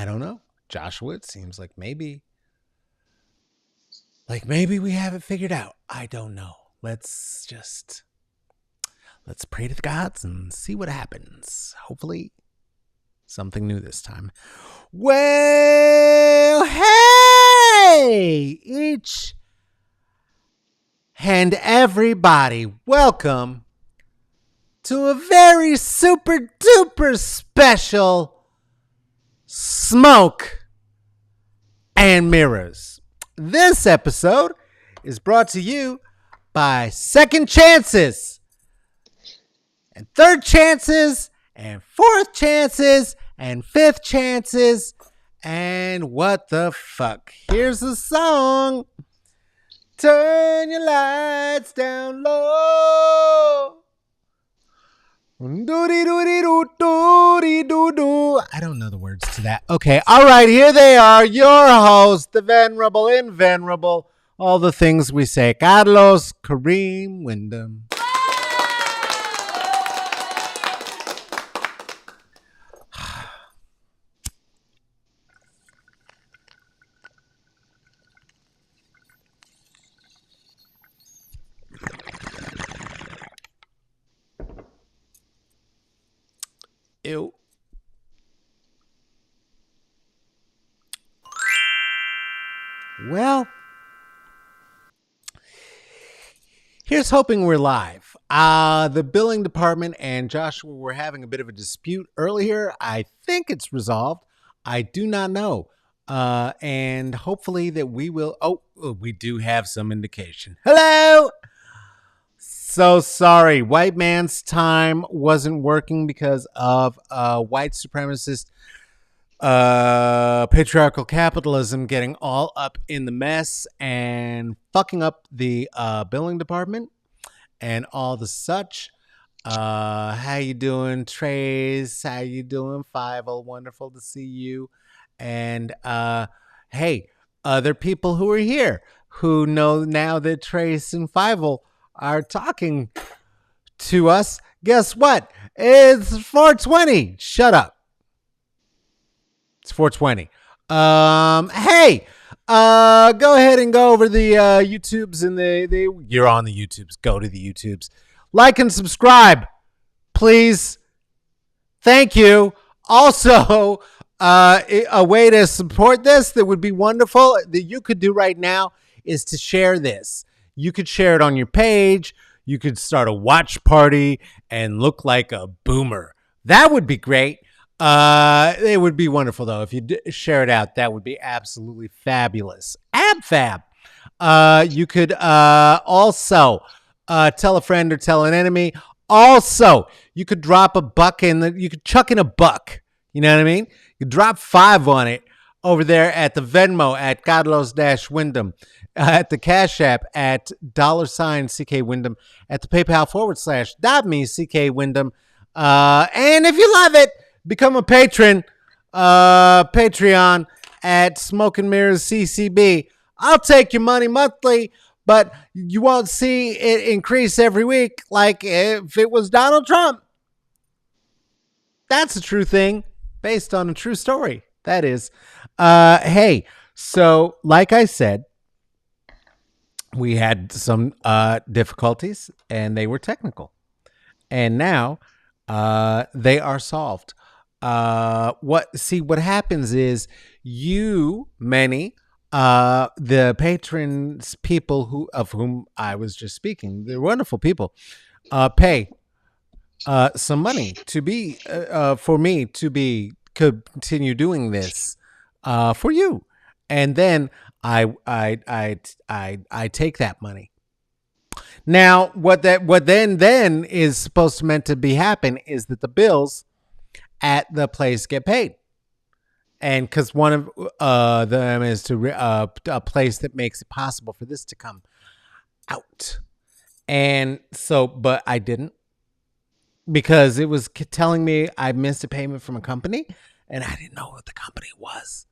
I don't know. Joshua, it seems like maybe we have it figured out. I don't know. Let's pray to the gods and see what happens. Hopefully something new this time. Well, hey, each and everybody, welcome to a very super duper special Smoke and Mirrors. This episode is brought to you by second chances and third chances and fourth chances and fifth chances and what the fuck. Here's the song. Turn your lights down low. Doody-doody-doo-doody-doo-doo. I don't know the words to that. Okay, all right, here they are. Your host, the venerable, invenerable, all the things we say. Carlos Kareem Wyndham. Ew. Well, here's hoping we're live. The billing department and Joshua were having a bit of a dispute earlier. I think it's resolved. I do not know. And hopefully that we will. Oh, we do have some indication. Hello. So sorry. White man's time wasn't working because of white supremacist patriarchal capitalism getting all up in the mess and fucking up the billing department and all the such. How you doing, Trace? How you doing, Fievel? Wonderful to see you. And hey, other people who are here who know now that Trace and Fievel are talking to us. Guess what? It's 420. Shut up. It's 420. Hey, go ahead and go over the YouTubes and you're on the YouTubes. Go to the YouTubes. Like and subscribe, please. Thank you. Also, a way to support this that would be wonderful that you could do right now is to share this. You could share it on your page. You could start a watch party and look like a boomer. That would be great. It would be wonderful, though, if you share it out. That would be absolutely fabulous. Fab. You could also tell a friend or tell an enemy. Also, you could drop a buck you could chuck in a buck. You know what I mean? You could drop 5 on it over there at the Venmo at Carlos-Wyndham. At the Cash App at $CK Wyndham, at the PayPal /.me CK Wyndham. And if you love it, become a patron, Patreon at Smoke and Mirrors CCB. I'll take your money monthly, but you won't see it increase every week like if it was Donald Trump. That's a true thing based on a true story. That is. Hey, so like I said, we had some difficulties, and they were technical. And now they are solved. What happens is the patrons, people of whom I was just speaking, they're wonderful people, pay some money to be for me to continue doing this for you, and then I take that money. Now, what then is supposed to meant to be happen is that the bills at the place get paid, and because one of them is to a place that makes it possible for this to come out, and so, but I didn't, because it was telling me I missed a payment from a company, and I didn't know what the company was.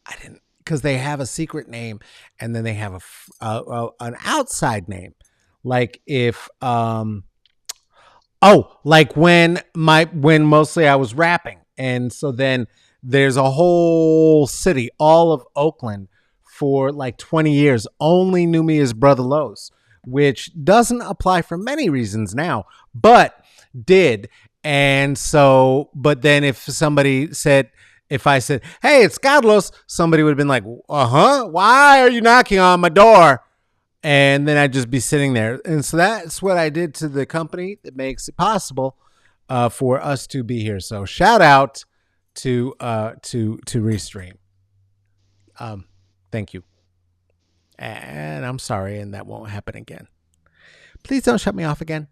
I didn't. Because they have a secret name, and then they have an outside name. Like if like when mostly I was rapping, and so then there's a whole city, all of Oakland, for like 20 years only knew me as Brother Lowe's, which doesn't apply for many reasons now, but did. And so, but then if I said, hey, it's Carlos, somebody would have been like, why are you knocking on my door? And then I'd just be sitting there. And so that's what I did to the company that makes it possible for us to be here. So shout out to Restream. Thank you. And I'm sorry, and that won't happen again. Please don't shut me off again.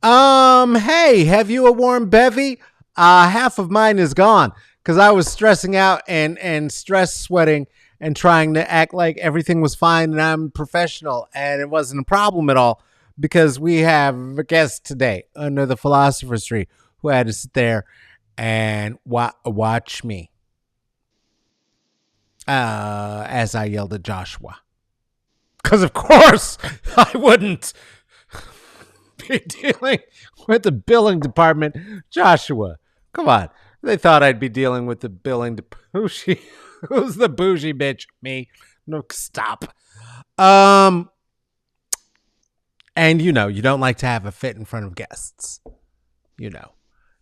Hey, have you a warm bevy? Half of mine is gone because I was stressing out and stress sweating and trying to act like everything was fine and I'm professional, and it wasn't a problem at all because we have a guest today under the philosopher's tree who had to sit there and watch me as I yelled at Joshua. Because of course I wouldn't be dealing with the billing department. Joshua, come on. They thought I'd be dealing with the billing bougie. Who's the bougie bitch? Me. No, stop. And you don't like to have a fit in front of guests.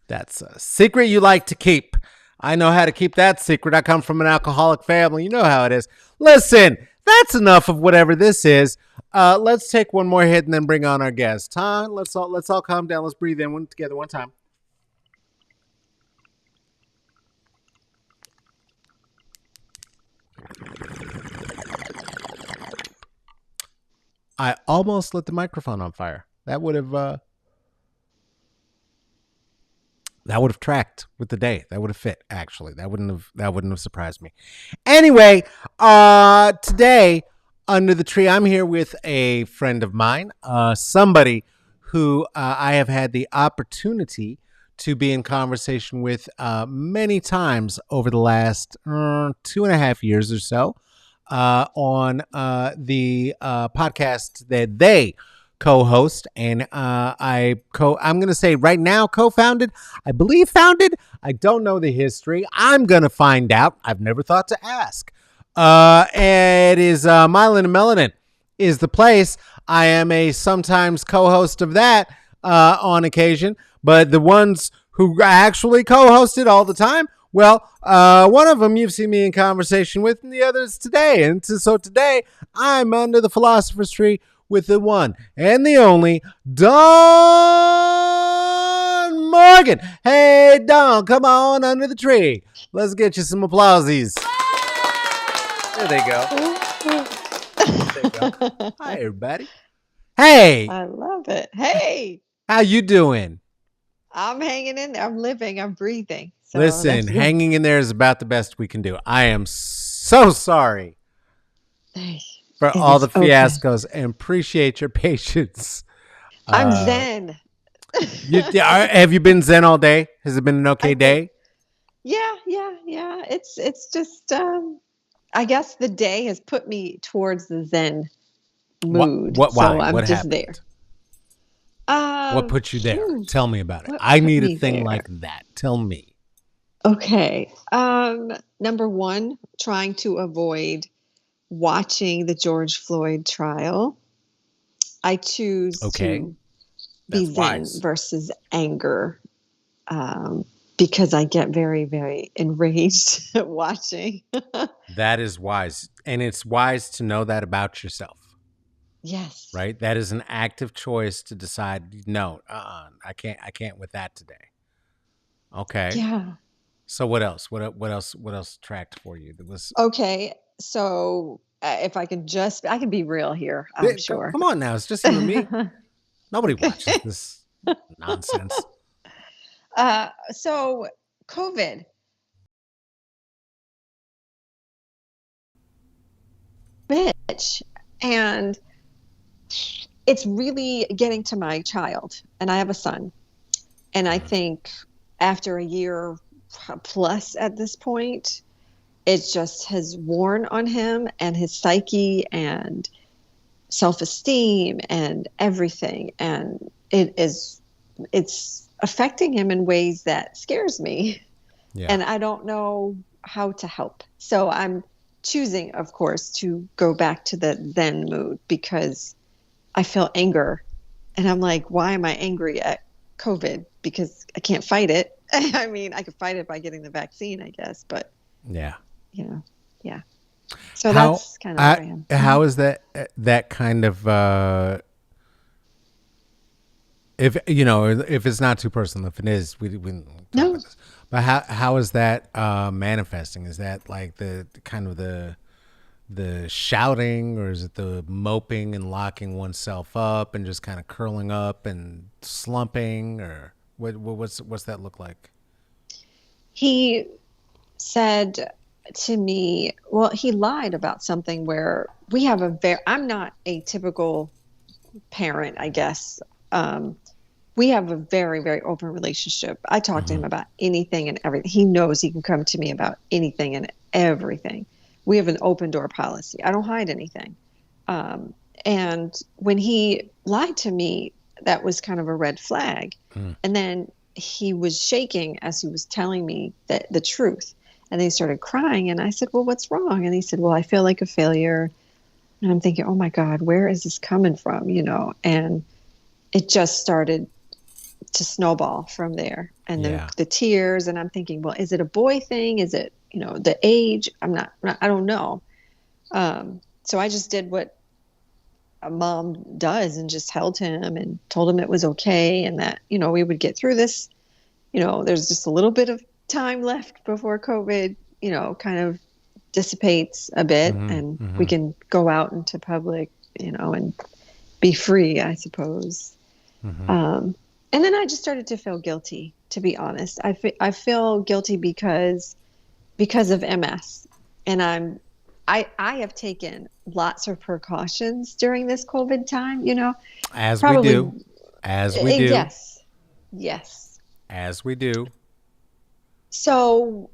That's a secret you like to keep. I know how to keep that secret. I come from an alcoholic family. You know how it is. Listen, that's enough of whatever this is. Let's take one more hit and then bring on our guest. Huh? Let's all calm down. Let's breathe in together one time. I almost lit the microphone on fire. That would have tracked with the day. That would have fit, actually. That wouldn't have surprised me. Anyway, today under the tree, I'm here with a friend of mine, somebody who I have had the opportunity to be in conversation with many times over the last 2.5 years or so on the podcast that they co-host, and I'm going to say right now co-founded, I believe founded. I don't know the history. I'm going to find out. I've never thought to ask. It is Myelin and Melanin is the place. I am a sometimes co-host of that on occasion, but the ones who actually co-hosted all the time, well, one of them you've seen me in conversation with, and the others today. And so today I'm under the philosopher's tree with the one and the only Don Morgan. Hey, Don, come on under the tree. Let's get you some applauses. There they go. There you go. Hi, everybody. Hey. I love it. Hey. How you doing? I'm hanging in there. I'm living. I'm breathing. So listen, hanging in there is about the best we can do. I am so sorry for all the fiascos and appreciate your patience. I'm zen. Have you been zen all day? Has it been an okay day? Yeah. It's just, I guess the day has put me towards the zen mood. Why? So I'm what just happened? there. What put you there? Tell me about it. I need a thing like that. Tell me. Okay. Number one, trying to avoid watching the George Floyd trial. I choose to be zen versus anger, because I get very, very enraged watching. That is wise. And it's wise to know that about yourself. Yes. Right? That is an active choice to decide, no, I can't with that today. Okay. Yeah. So what else? What else tracked for you? That was okay. So if I can be real here. I'm sure. Come on now, it's just you and me. Nobody watches this nonsense. So COVID. Bitch. And it's really getting to my child, and I have a son. And I think after a year plus at this point, it just has worn on him and his psyche and self-esteem and everything. And it's affecting him in ways that scares me. Yeah. and I don't know how to help. So I'm choosing, of course, to go back to the then mood because I feel anger. And I'm like, why am I angry at COVID? Because I can't fight it. I mean, I could fight it by getting the vaccine, I guess, but Yeah. you know, yeah. So How that's kind of where I am. how is that kind of if if it's not too personal, if it is, we can talk No, about this. But how is that manifesting? Is that like the kind of the shouting, or is it the moping and locking oneself up and just kind of curling up and slumping, or what's that look like? he said to me, well, he lied about something where we have I'm not a typical parent, I guess. We have a very, very open relationship. I talk to Mm-hmm. him about anything and everything. He knows he can come to me about anything and everything. We have an open door policy. I don't hide anything. Um, and when he lied to me, that was kind of a red flag. Mm. And then he was shaking as he was telling me that the truth. And then he started crying. And I said, well, what's wrong? And he said, well, I feel like a failure. And I'm thinking, oh my God, where is this coming from? And it just started to snowball from there. And then Yeah. the tears. And I'm thinking, well, is it a boy thing? Is it, the age? I don't know. So I just did what a mom does and just held him and told him it was okay and that, we would get through this. There's just a little bit of time left before COVID, kind of dissipates a bit Mm-hmm. and Mm-hmm. we can go out into public, and be free, I suppose. Mm-hmm. And then I just started to feel guilty, to be honest. I feel guilty because of MS, and I have taken lots of precautions during this COVID time. As we Probably do, as we do, yes, yes. as we do. So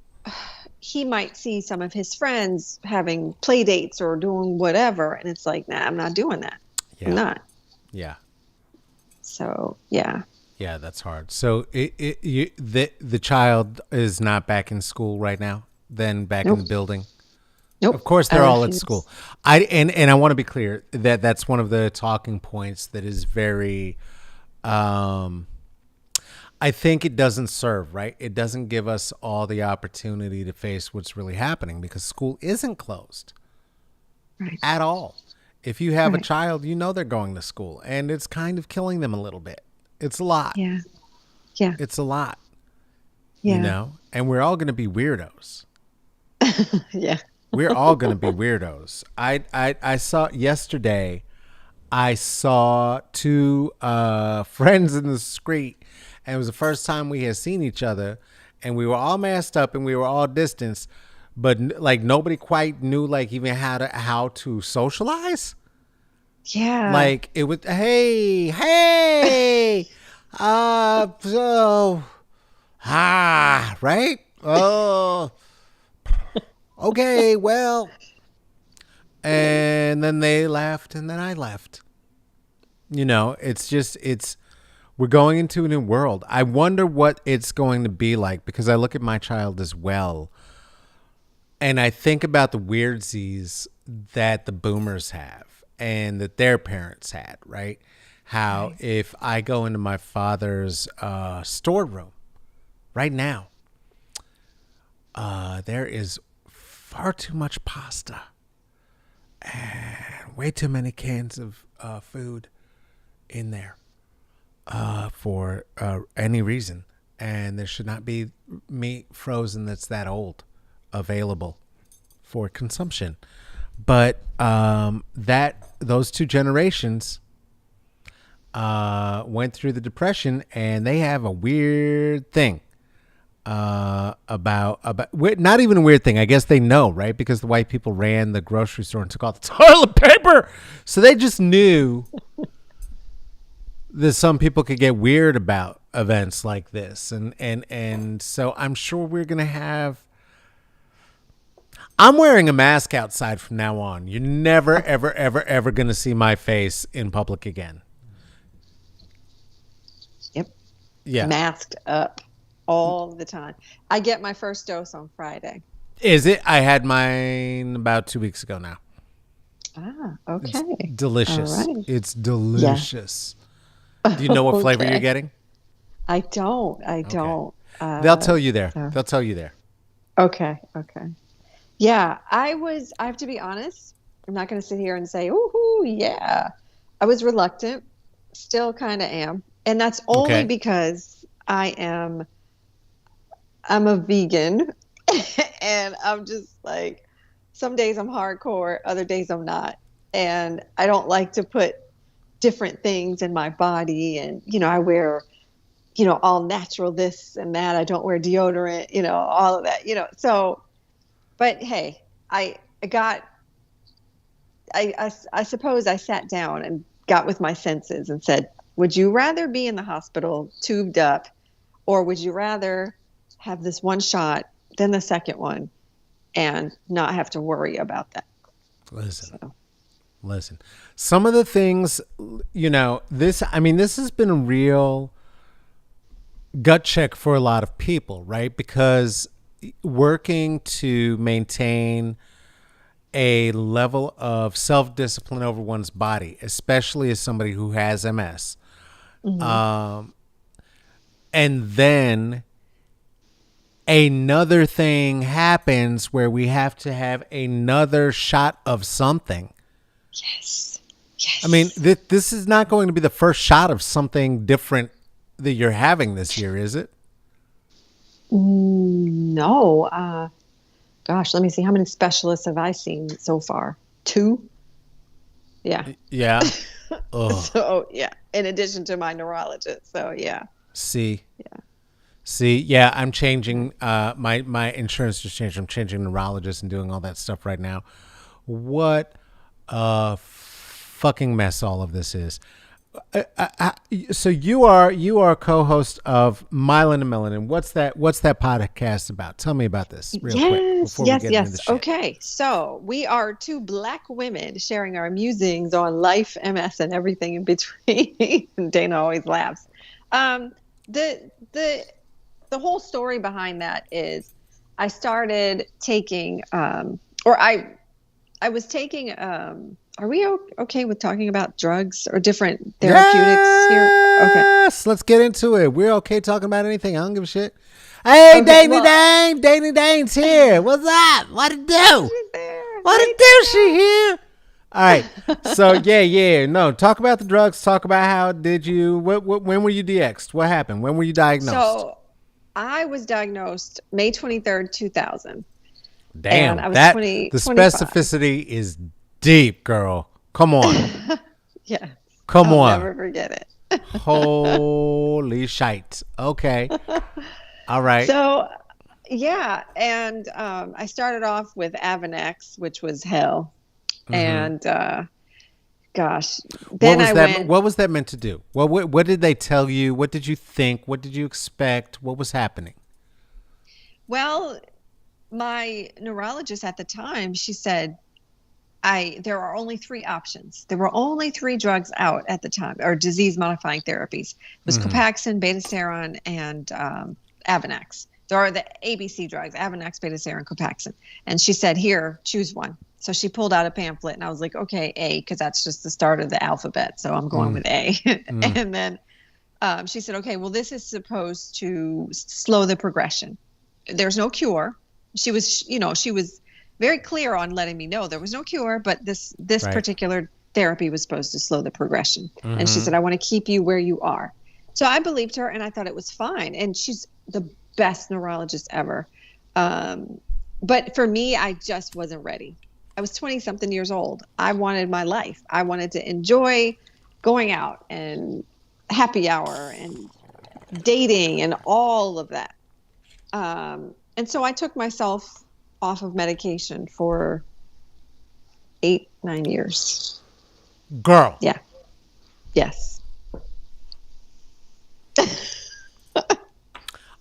he might see some of his friends having play dates or doing whatever, and it's like, nah, I'm not doing that. I'm Yeah. not. Yeah. So yeah. Yeah, that's hard. So the child is not back in school right now. Then back in Nope. the building. Nope. Of course, they're all at He's- school. And I want to be clear that that's one of the talking points that is very. I think it doesn't serve, right. It doesn't give us all the opportunity to face what's really happening because school isn't closed Right. at all. If you have a Right. child, they're going to school, and it's kind of killing them a little bit. It's a lot. Yeah. Yeah. It's a lot. Yeah. And we're all going to be weirdos. Yeah. We're all going to be weirdos. I saw yesterday, I saw two friends in the street, and it was the first time we had seen each other, and we were all masked up and we were all distanced, but like nobody quite knew like even how to socialize. Yeah. Like it was, hey, so, right? Oh, okay, well, and then they left, and then I left. We're going into a new world. I wonder what it's going to be like because I look at my child as well, and I think about the weirdsies that the boomers have and that their parents had, right? How if I go into my father's storeroom right now, there is far too much pasta and way too many cans of food in there for any reason. And there should not be meat frozen that's that old available for consumption. But those two generations went through the Depression, and they have a weird thing about not even a weird thing. I guess they know, right? Because the white people ran the grocery store and took all the toilet paper, so they just knew that some people could get weird about events like this, and so I'm sure we're gonna have. I'm wearing a mask outside from now on. You're never, ever, ever, ever going to see my face in public again. Yep. Yeah. Masked up. all the time. I get my first dose on Friday. Is it? I had mine about 2 weeks ago now. Ah, okay. It's delicious. All right. It's delicious. Do you know what flavor you're getting? I don't. They'll tell you there. So. They'll tell you there. Okay. Yeah, I have to be honest. I'm not going to sit here and say, "Ooh, yeah." I was reluctant. Still kind of am. And that's only because I'm a vegan and I'm just like, some days I'm hardcore, other days I'm not. And I don't like to put different things in my body. And, I wear, all natural this and that. I don't wear deodorant, all of that, So, but hey, I suppose I sat down and got with my senses and said, would you rather be in the hospital tubed up, or would you rather have this one shot, then the second one, and not have to worry about that? Listen. Some of the things, this has been a real gut check for a lot of people, right? Because working to maintain a level of self-discipline over one's body, especially as somebody who has MS. Mm-hmm. And then another thing happens where we have to have another shot of something. Yes. I mean, this is not going to be the first shot of something different that you're having this year, is it? No. Gosh, let me see. How many specialists have I seen so far? 2? Yeah. Yeah. So, yeah. In addition to my neurologist. So, yeah. See, I'm changing. My insurance just changed. I'm changing neurologists and doing all that stuff right now. What a fucking mess all of this is. So you are co-host of Myelin and Melanin. What's that podcast about? Tell me about this real quick before we get into the shit. Okay, so we are 2 Black women sharing our musings on life, MS, and everything in between. Dana always laughs. The whole story behind that is I started taking, I was taking. Are we okay with talking about drugs or different therapeutics here? Okay. Yes, let's get into it. We're okay talking about anything. I don't give a shit. Hey, Danny Dane's here. What's up? What it do? What it do? She here? All right. So yeah. No, talk about the drugs. Talk about how did you? When were you DX'd? What happened? When were you diagnosed? So I was diagnosed May 23rd, 2000. Damn, and I was the 25. specificity is deep, girl. Come on. Yeah. Come on. I'll never forget it. Holy shite. Okay. All right. So, yeah. And I started off with Avonex, which was hell. Mm-hmm. And gosh. Then what was that meant to do? What did they tell you? What did you think? What did you expect? What was happening? Well, my neurologist at the time, she said, there are only 3 options. There were only 3 drugs out at the time, or disease-modifying therapies. It was Copaxone, Betaseron, and Avonex. There are the ABC drugs, Avonex, Betaseron, Copaxone. And she said, here, choose one. So she pulled out a pamphlet, and I was like, okay, A, because that's just the start of the alphabet. So I'm going with A. And then she said, okay, well, this is supposed to slow the progression. There's no cure. She was very clear on letting me know there was no cure, but this right. particular therapy was supposed to slow the progression. Mm-hmm. And she said, I want to keep you where you are. So I believed her, and I thought it was fine. And she's the best neurologist ever. But for me, I just wasn't ready. I was 20-something years old. I wanted my life. I wanted to enjoy going out and happy hour and dating and all of that. And so I took myself off of medication for 8-9 years. Girl. Yeah. Yes.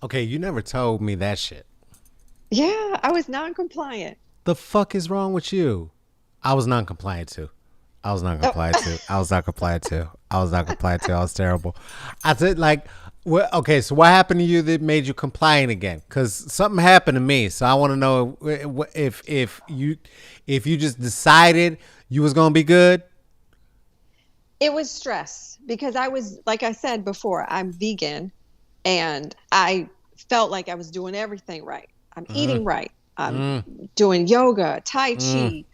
Okay, you never told me that shit. Yeah, I was non-compliant. The fuck is wrong with you? I was non-compliant too. I was terrible. I said, like, Well, okay, so what happened to you that made you compliant again? Because something happened to me, so I want to know if you just decided you was gonna be good. It was stress because I was, like I said before, I'm vegan and I felt like I was doing everything right. I'm Mm, eating right. I'm mm, doing yoga, Tai mm. Chi,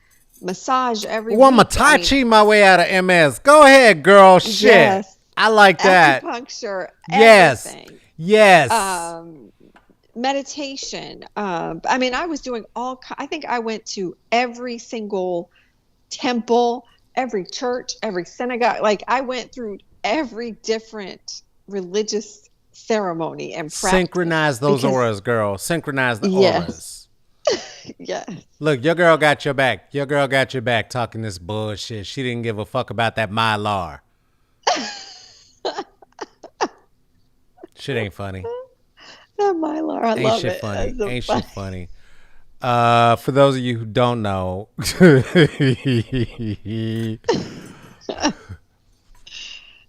massage every Well, I'm week. I Tai mean, Chi my way out of MS. Go ahead, girl. Shit, yes, I like that. acupuncture, Yes, everything. yes. Um, meditation. I mean, I was doing I think I went to every single temple, every church, every synagogue. Like I went through every different religious ceremony and practice Synchronize those because auras, girl. Synchronize the yes, auras. yes. Look, your girl got your back. Your girl got your back talking this bullshit. She didn't give a fuck about that Mylar. Shit ain't funny. That Mylar, I Ain't love shit it. funny. That's so Ain't funny. shit funny. For those of you who don't know,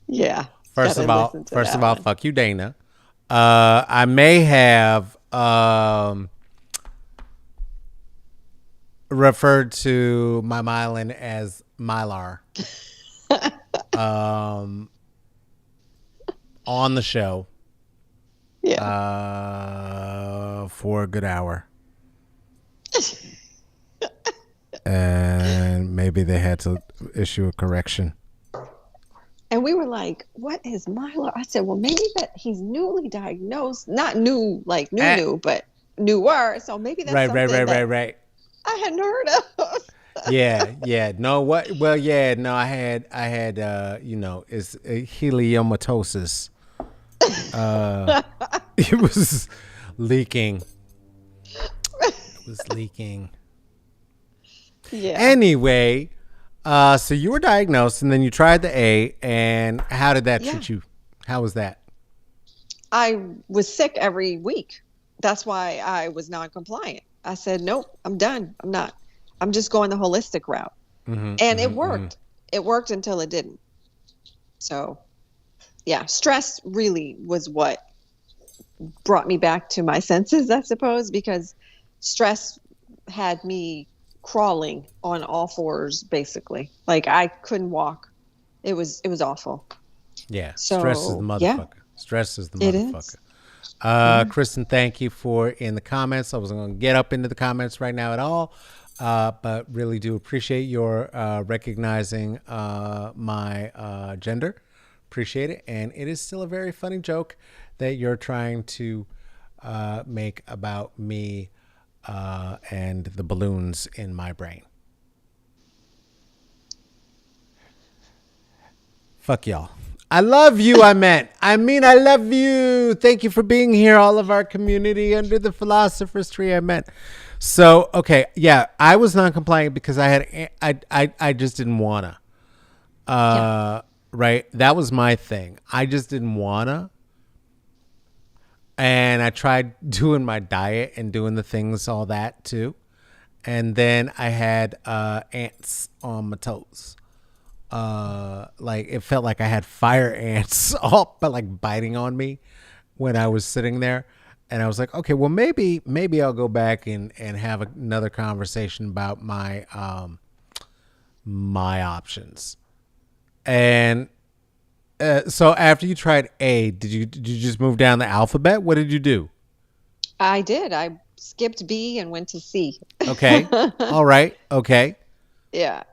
Yeah, first gotta of all, listen to first of that all, one. fuck you, Dana. I may have referred to my myelin as Mylar um, on the show Yeah. for a good hour. And maybe they had to issue a correction. And we were like, what is Mylar? I said, well, maybe that he's newly diagnosed, not new, like Eh, new, but newer. So maybe that's right, right, something right, right, that right. I hadn't heard of. Yeah, yeah. No, what? Well, yeah. No, I had. It's heliomatosis. Uh, it was leaking. It was leaking. Yeah. Anyway, so you were diagnosed, and then you tried the A, and how did that Yeah. treat you? How was that? I was sick every week. That's why I was non-compliant. I said, nope, I'm done. I'm not. I'm just going the holistic route. Mm-hmm, And it mm-hmm, mm-hmm. worked. It worked until it didn't. So, yeah, stress really was what brought me back to my senses, I suppose, because stress had me crawling on all fours basically. Like I couldn't walk. It was awful. Yeah, stress is the So, yeah, motherfucker. Stress is the it is. motherfucker. Yeah. Kristen, thank you for in the comments. I wasn't going to get up into the comments right now at all, but really do appreciate your recognizing my gender. Appreciate it. And it is still a very funny joke that you're trying to make about me and the balloons in my brain. Fuck y'all. I love you, I meant. I mean, I love you. Thank you for being here, all of our community under the philosopher's tree, I meant. So, okay, yeah, I was non-compliant because I just didn't wanna. Yeah. Right? That was my thing. I just didn't wanna. And I tried doing my diet and doing the things, all that too. And then I had ants on my toes. Like it felt like I had fire ants all but like biting on me when I was sitting there. And I was like, okay, well maybe I'll go back and have another conversation about my options. And so after you tried A, did you just move down the alphabet? What did you do? I did. I skipped B and went to C. Okay. All right. Okay. Yeah.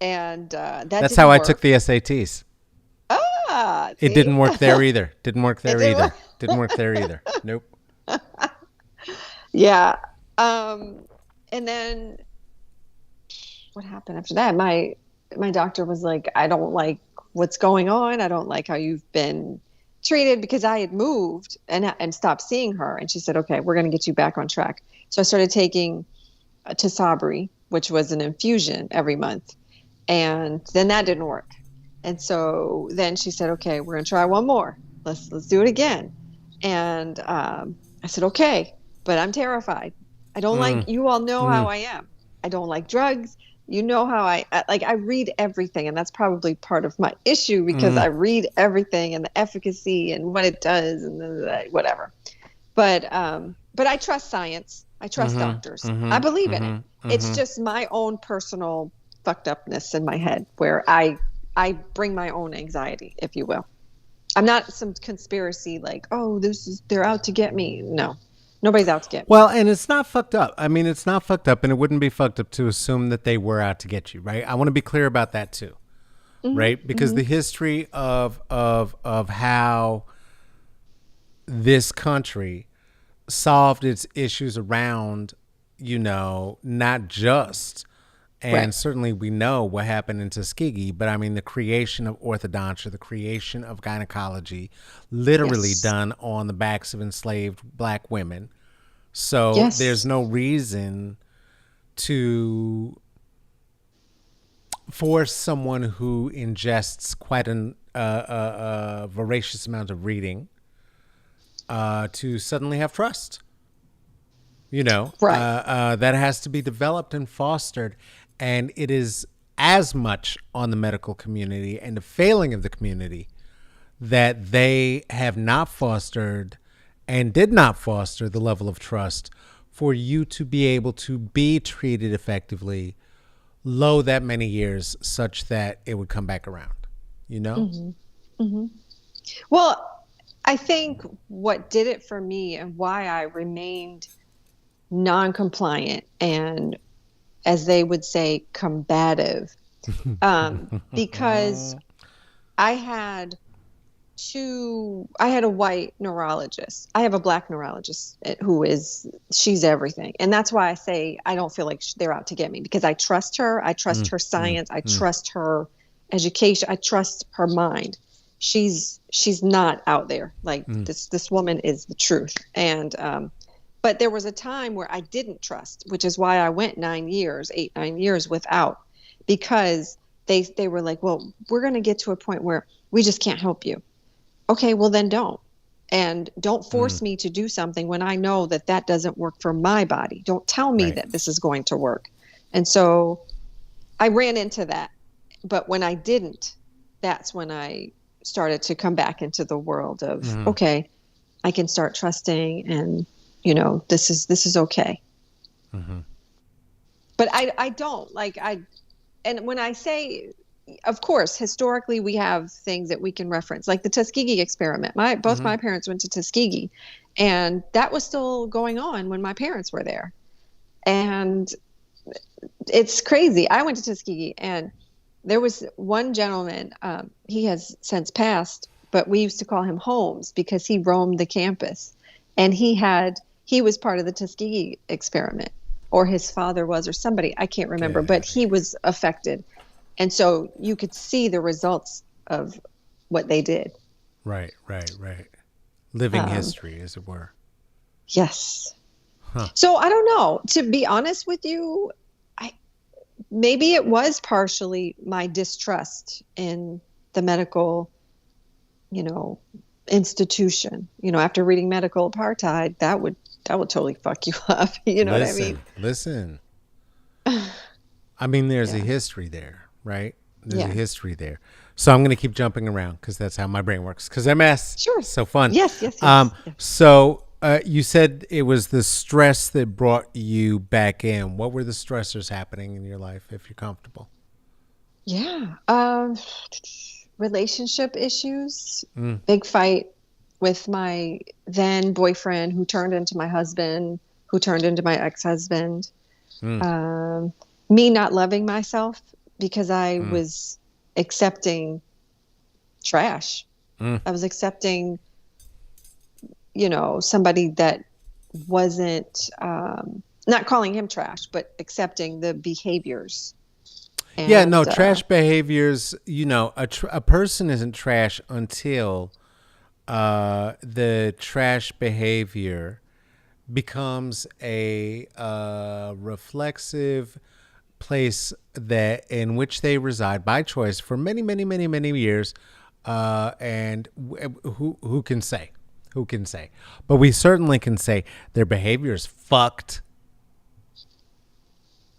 And that That's how didn't I took work. the SATs. It See? didn't work there either. Didn't work It there didn't either. work. Didn't work there either. Nope. Yeah. And then what happened after that? My doctor was like, I don't like what's going on. I don't like how you've been treated because I had moved and stopped seeing her. And she said, okay, we're going to get you back on track. So I started taking Tisabri, which was an infusion every month. And then that didn't work. And so then she said, okay, we're going to try one more. Let's do it again. And I said, okay, but I'm terrified. I don't Mm, like, you all know how mm, I am. I don't like drugs. You know how I read everything, and that's probably part of my issue because Mm, I read everything and the efficacy and what it does and whatever. But I trust science. I trust mm-hmm, doctors. I mm-hmm, believe in it. mm-hmm, It's mm-hmm. just my own personal fucked upness in my head where I bring my own anxiety, if you will. I'm not some conspiracy like, oh, they're out to get me. No, nobody's out to get me. Well, and it's not fucked up. I mean, it's not fucked up, and it wouldn't be fucked up to assume that they were out to get you, right? I want to be clear about that too, Hmm. right? Because Hmm. the history of how this country solved its issues around, not just, Right. and certainly we know what happened in Tuskegee, but I mean the creation of orthodontia, the creation of gynecology, literally Yes. done on the backs of enslaved black women. So there's Yes. no reason to force someone who ingests quite a voracious amount of reading to suddenly have trust. Right. That has to be developed and fostered. And it is as much on the medical community and the failing of the community that they have not fostered and did not foster the level of trust for you to be able to be treated effectively low that many years such that it would come back around, you know? Hmm. Hmm. Well, I think what did it for me and why I remained non-compliant and, as they would say, combative, because I had I had a white neurologist. I have a black neurologist she's everything. And that's why I say I don't feel like they're out to get me because I trust her. I trust Mm, her mm, science. I mm. trust her education. I trust her mind. She's not out there. Like this woman is the truth. But there was a time where I didn't trust, which is why I went 9 years without, because they were like, well, we're going to get to a point where we just can't help you. Okay, well then don't. And don't force me to do something when I know that that doesn't work for my body. Don't tell me Right. that this is going to work. And so I ran into that. But when I didn't, that's when I started to come back into the world of, Mm-hmm. okay, I can start trusting and, this is okay. Mm-hmm. But I don't like and when I say, of course, historically we have things that we can reference, like the Tuskegee Experiment. Both Mm-hmm. my parents went to Tuskegee, and that was still going on when my parents were there. And it's crazy. I went to Tuskegee, and there was one gentleman. He has since passed, but we used to call him Holmes because he roamed the campus, and he was part of the Tuskegee Experiment, or his father was, or somebody, I can't Get remember, out but of he here. was affected. And so you could see the results of what they did. Right, right, right. Living Um, history, as it were. yes. Huh. So I don't know. To be honest with you, I maybe it was partially my distrust in the medical, you know, institution. After reading Medical Apartheid, that would totally fuck you up. You know what I mean? Listen, listen. I mean, there's a Yeah. history there, right? There's a Yeah. history there. So I'm going to keep jumping around because that's how my brain works. Because MS, Sure. so fun. Yes, yes, yes, yes. So you said it was the stress that brought you back in. What were the stressors happening in your life, if you're comfortable? Yeah. Relationship issues, Mm, big fight with my then boyfriend who turned into my husband, who turned into my ex-husband. mm, Um, Me not loving myself because I mm, was accepting trash. mm. I was accepting, somebody that wasn't, not calling him trash, but accepting the behaviors. Yeah, no, And trash behaviors, a person isn't trash until the trash behavior becomes a reflexive place that in which they reside by choice for many, many, many, many years. Who can say? Who can say? But we certainly can say their behavior is fucked.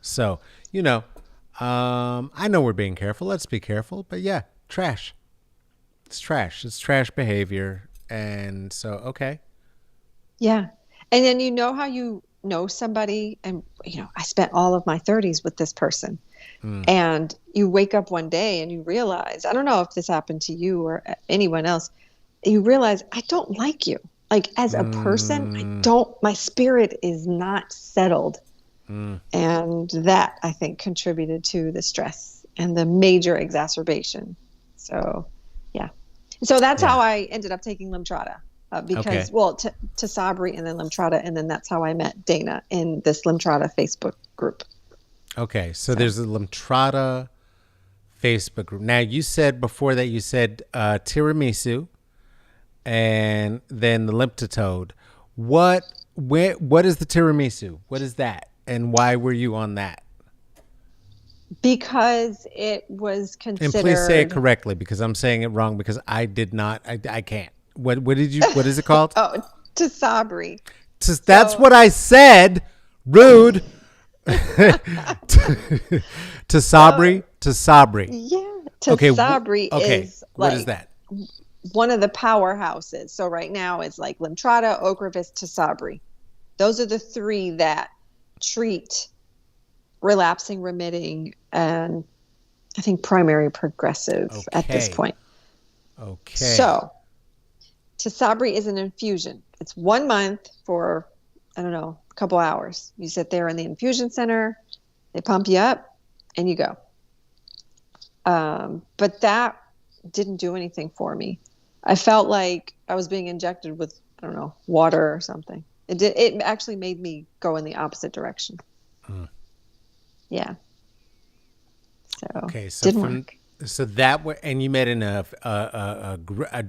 So, you know, I know we're being careful. Let's be careful. But yeah, trash. It's trash. It's trash behavior. And so, okay. Yeah. And then you know how you know somebody, and I spent all of my 30s with this person. And you wake up one day and you realize, I don't know if this happened to you or anyone else, you realize I don't like you. Like as a person, my spirit is not settled. And that I think contributed to the stress and the major exacerbation. So, yeah. So that's how I ended up taking Limtrada. Because, Tisabri and then Limtrada, and then that's how I met Dana in this Limtrada Facebook group. Okay, so there's a Limtrada Facebook group. Now, you said before that tiramisu and then the Limptitoad. What is the tiramisu? What is that? And why were you on that? Because it was considered... And please say it correctly, because I'm saying it wrong, because I did not. I can't. What is it called? Tisabri. That's what I said. Rude. Tisabri. Yeah. Tisabri is what is that? One of the powerhouses. So right now it's like Limtrada, Ocrevus, Tisabri. Those are the three that treat relapsing, remitting, and I think primary progressive at this point. Okay. So Tisabri is an infusion. It's 1 month for, I don't know, a couple hours. You sit there in the infusion center, they pump you up, and you go. But that didn't do anything for me. I felt like I was being injected with, I don't know, water or something. It actually made me go in the opposite direction. Yeah. So didn't work. So that and you met in a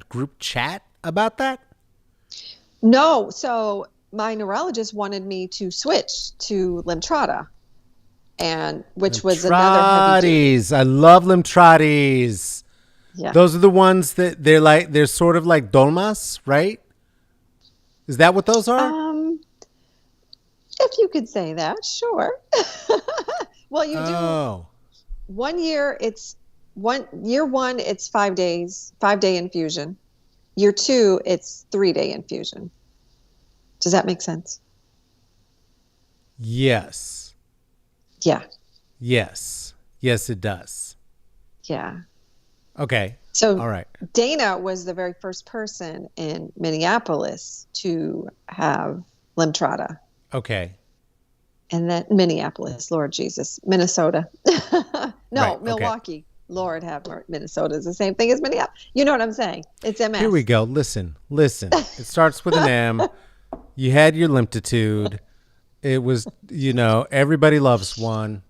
group chat about that? No. So my neurologist wanted me to switch to Limtrada, which was another heavy duty. I love Limtrades. Yeah. Those are the ones that they're sort of like dolmas, right? Is that what those are? If you could say that, sure. Well, you do. 1 year, year one, it's 5 days, 5-day infusion. Year two, it's 3-day infusion. Does that make sense? Yes. Yeah. Yes, it does. Yeah. Okay. So all right. Dana was the very first person in Minneapolis to have Limtrada. Okay. And then Minneapolis, Lord Jesus, Minnesota. No, right, Milwaukee. Okay. Lord have mercy. Minnesota is the same thing as Minneapolis. You know what I'm saying? It's MS. Here we go. Listen. It starts with an M. You had your Limptitude. It was, everybody loves one.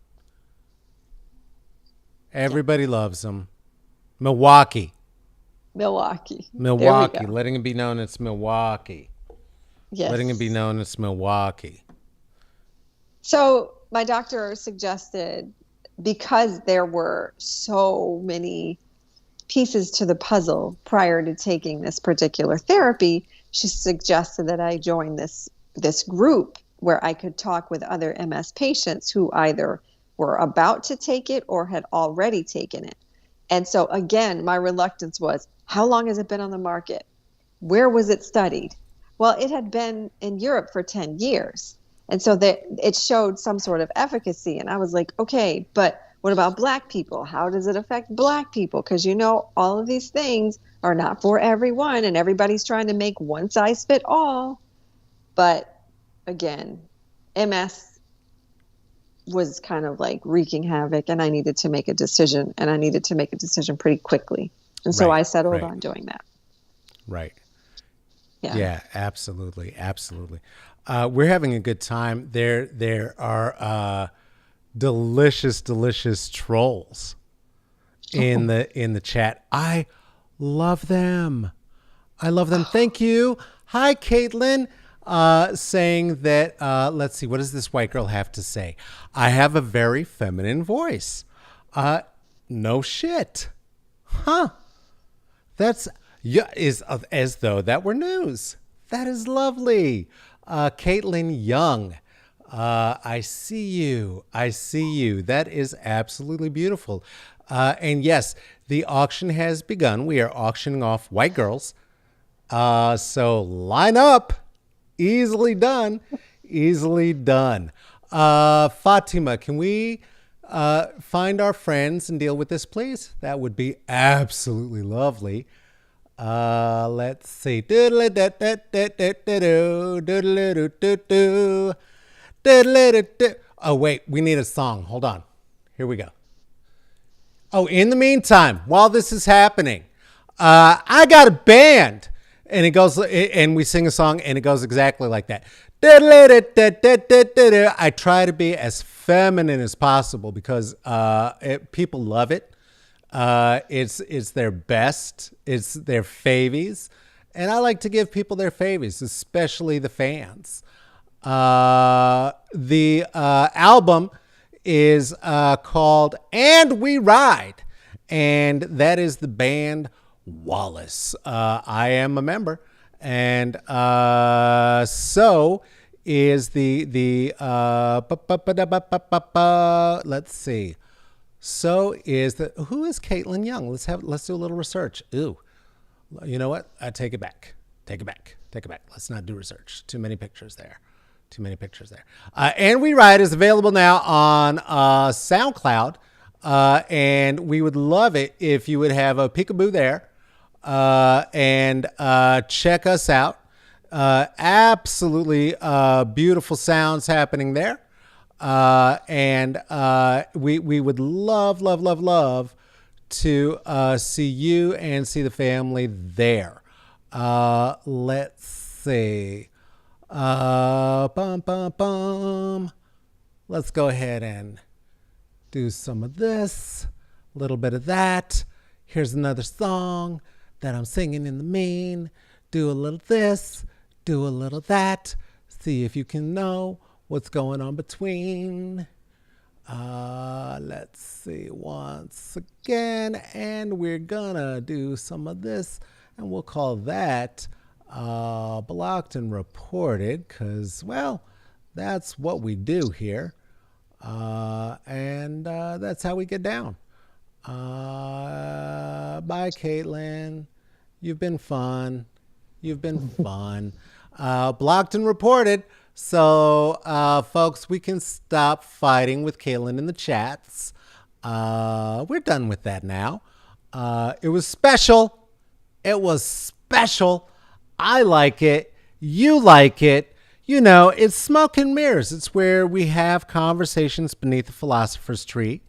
Everybody loves them. Milwaukee. Letting it be known it's Milwaukee. Yes. Letting it be known it's Milwaukee. So my doctor suggested, because there were so many pieces to the puzzle prior to taking this particular therapy, she suggested that I join this group where I could talk with other MS patients who either were about to take it or had already taken it. And so again, my reluctance was, how long has it been on the market? Where was it studied? Well, it had been in Europe for 10 years. And so it showed some sort of efficacy. And I was like, okay, but what about Black people? How does it affect Black people? Because, all of these things are not for everyone, and everybody's trying to make one size fit all. But again, MS was kind of like wreaking havoc, and I needed to make a decision, and I needed to make a decision pretty quickly. And so I settled on doing that. Right. Yeah, absolutely. We're having a good time. There are delicious trolls in the chat. I love them. Thank you. Hi, Caitlin. Saying that, let's see, what does this white girl have to say? I have a very feminine voice. No shit. Huh. That's as though that were news. That is lovely. Caitlin Young I see you. I see you. That is absolutely beautiful. And yes, the auction has begun. We are auctioning off white girls. So line up. Easily done. Easily done. Fatima, can we find our friends and deal with this, please? That would be absolutely lovely. Let's see. Oh, wait, we need a song. Hold on. Here we go. Oh, in the meantime, while this is happening, I got a band. And it goes, and we sing a song, and it goes exactly like that. I try to be as feminine as possible because people love it. It's their best. It's their favies. And I like to give people their favies, especially the fans. The album is called And We Ride. And that is the band Wallace. I am a member. And so is let's see. So is who is Caitlin Young? Let's do a little research. Ooh, you know what? I take it back. Take it back. Let's not do research. Too many pictures there. And We Ride is available now on SoundCloud. And we would love it if you would have a peekaboo there and check us out. Absolutely beautiful sounds happening there. And we would love to see you and see the family there. Let's see. Let's go ahead and do some of this, a little bit of that. Here's another song that I'm singing in the mean. Do a little this, do a little that. See if you can know what's going on between. Let's see once again, and we're gonna do some of this, and we'll call that blocked and reported, because, well, that's what we do here. And that's how we get down. Bye, Caitlin. You've been fun. Blocked and reported. So, folks, we can stop fighting with Caitlin in the chats. We're done with that now. It was special. I like it. You like it. You know, it's smoke and mirrors. It's where we have conversations beneath the philosopher's tree.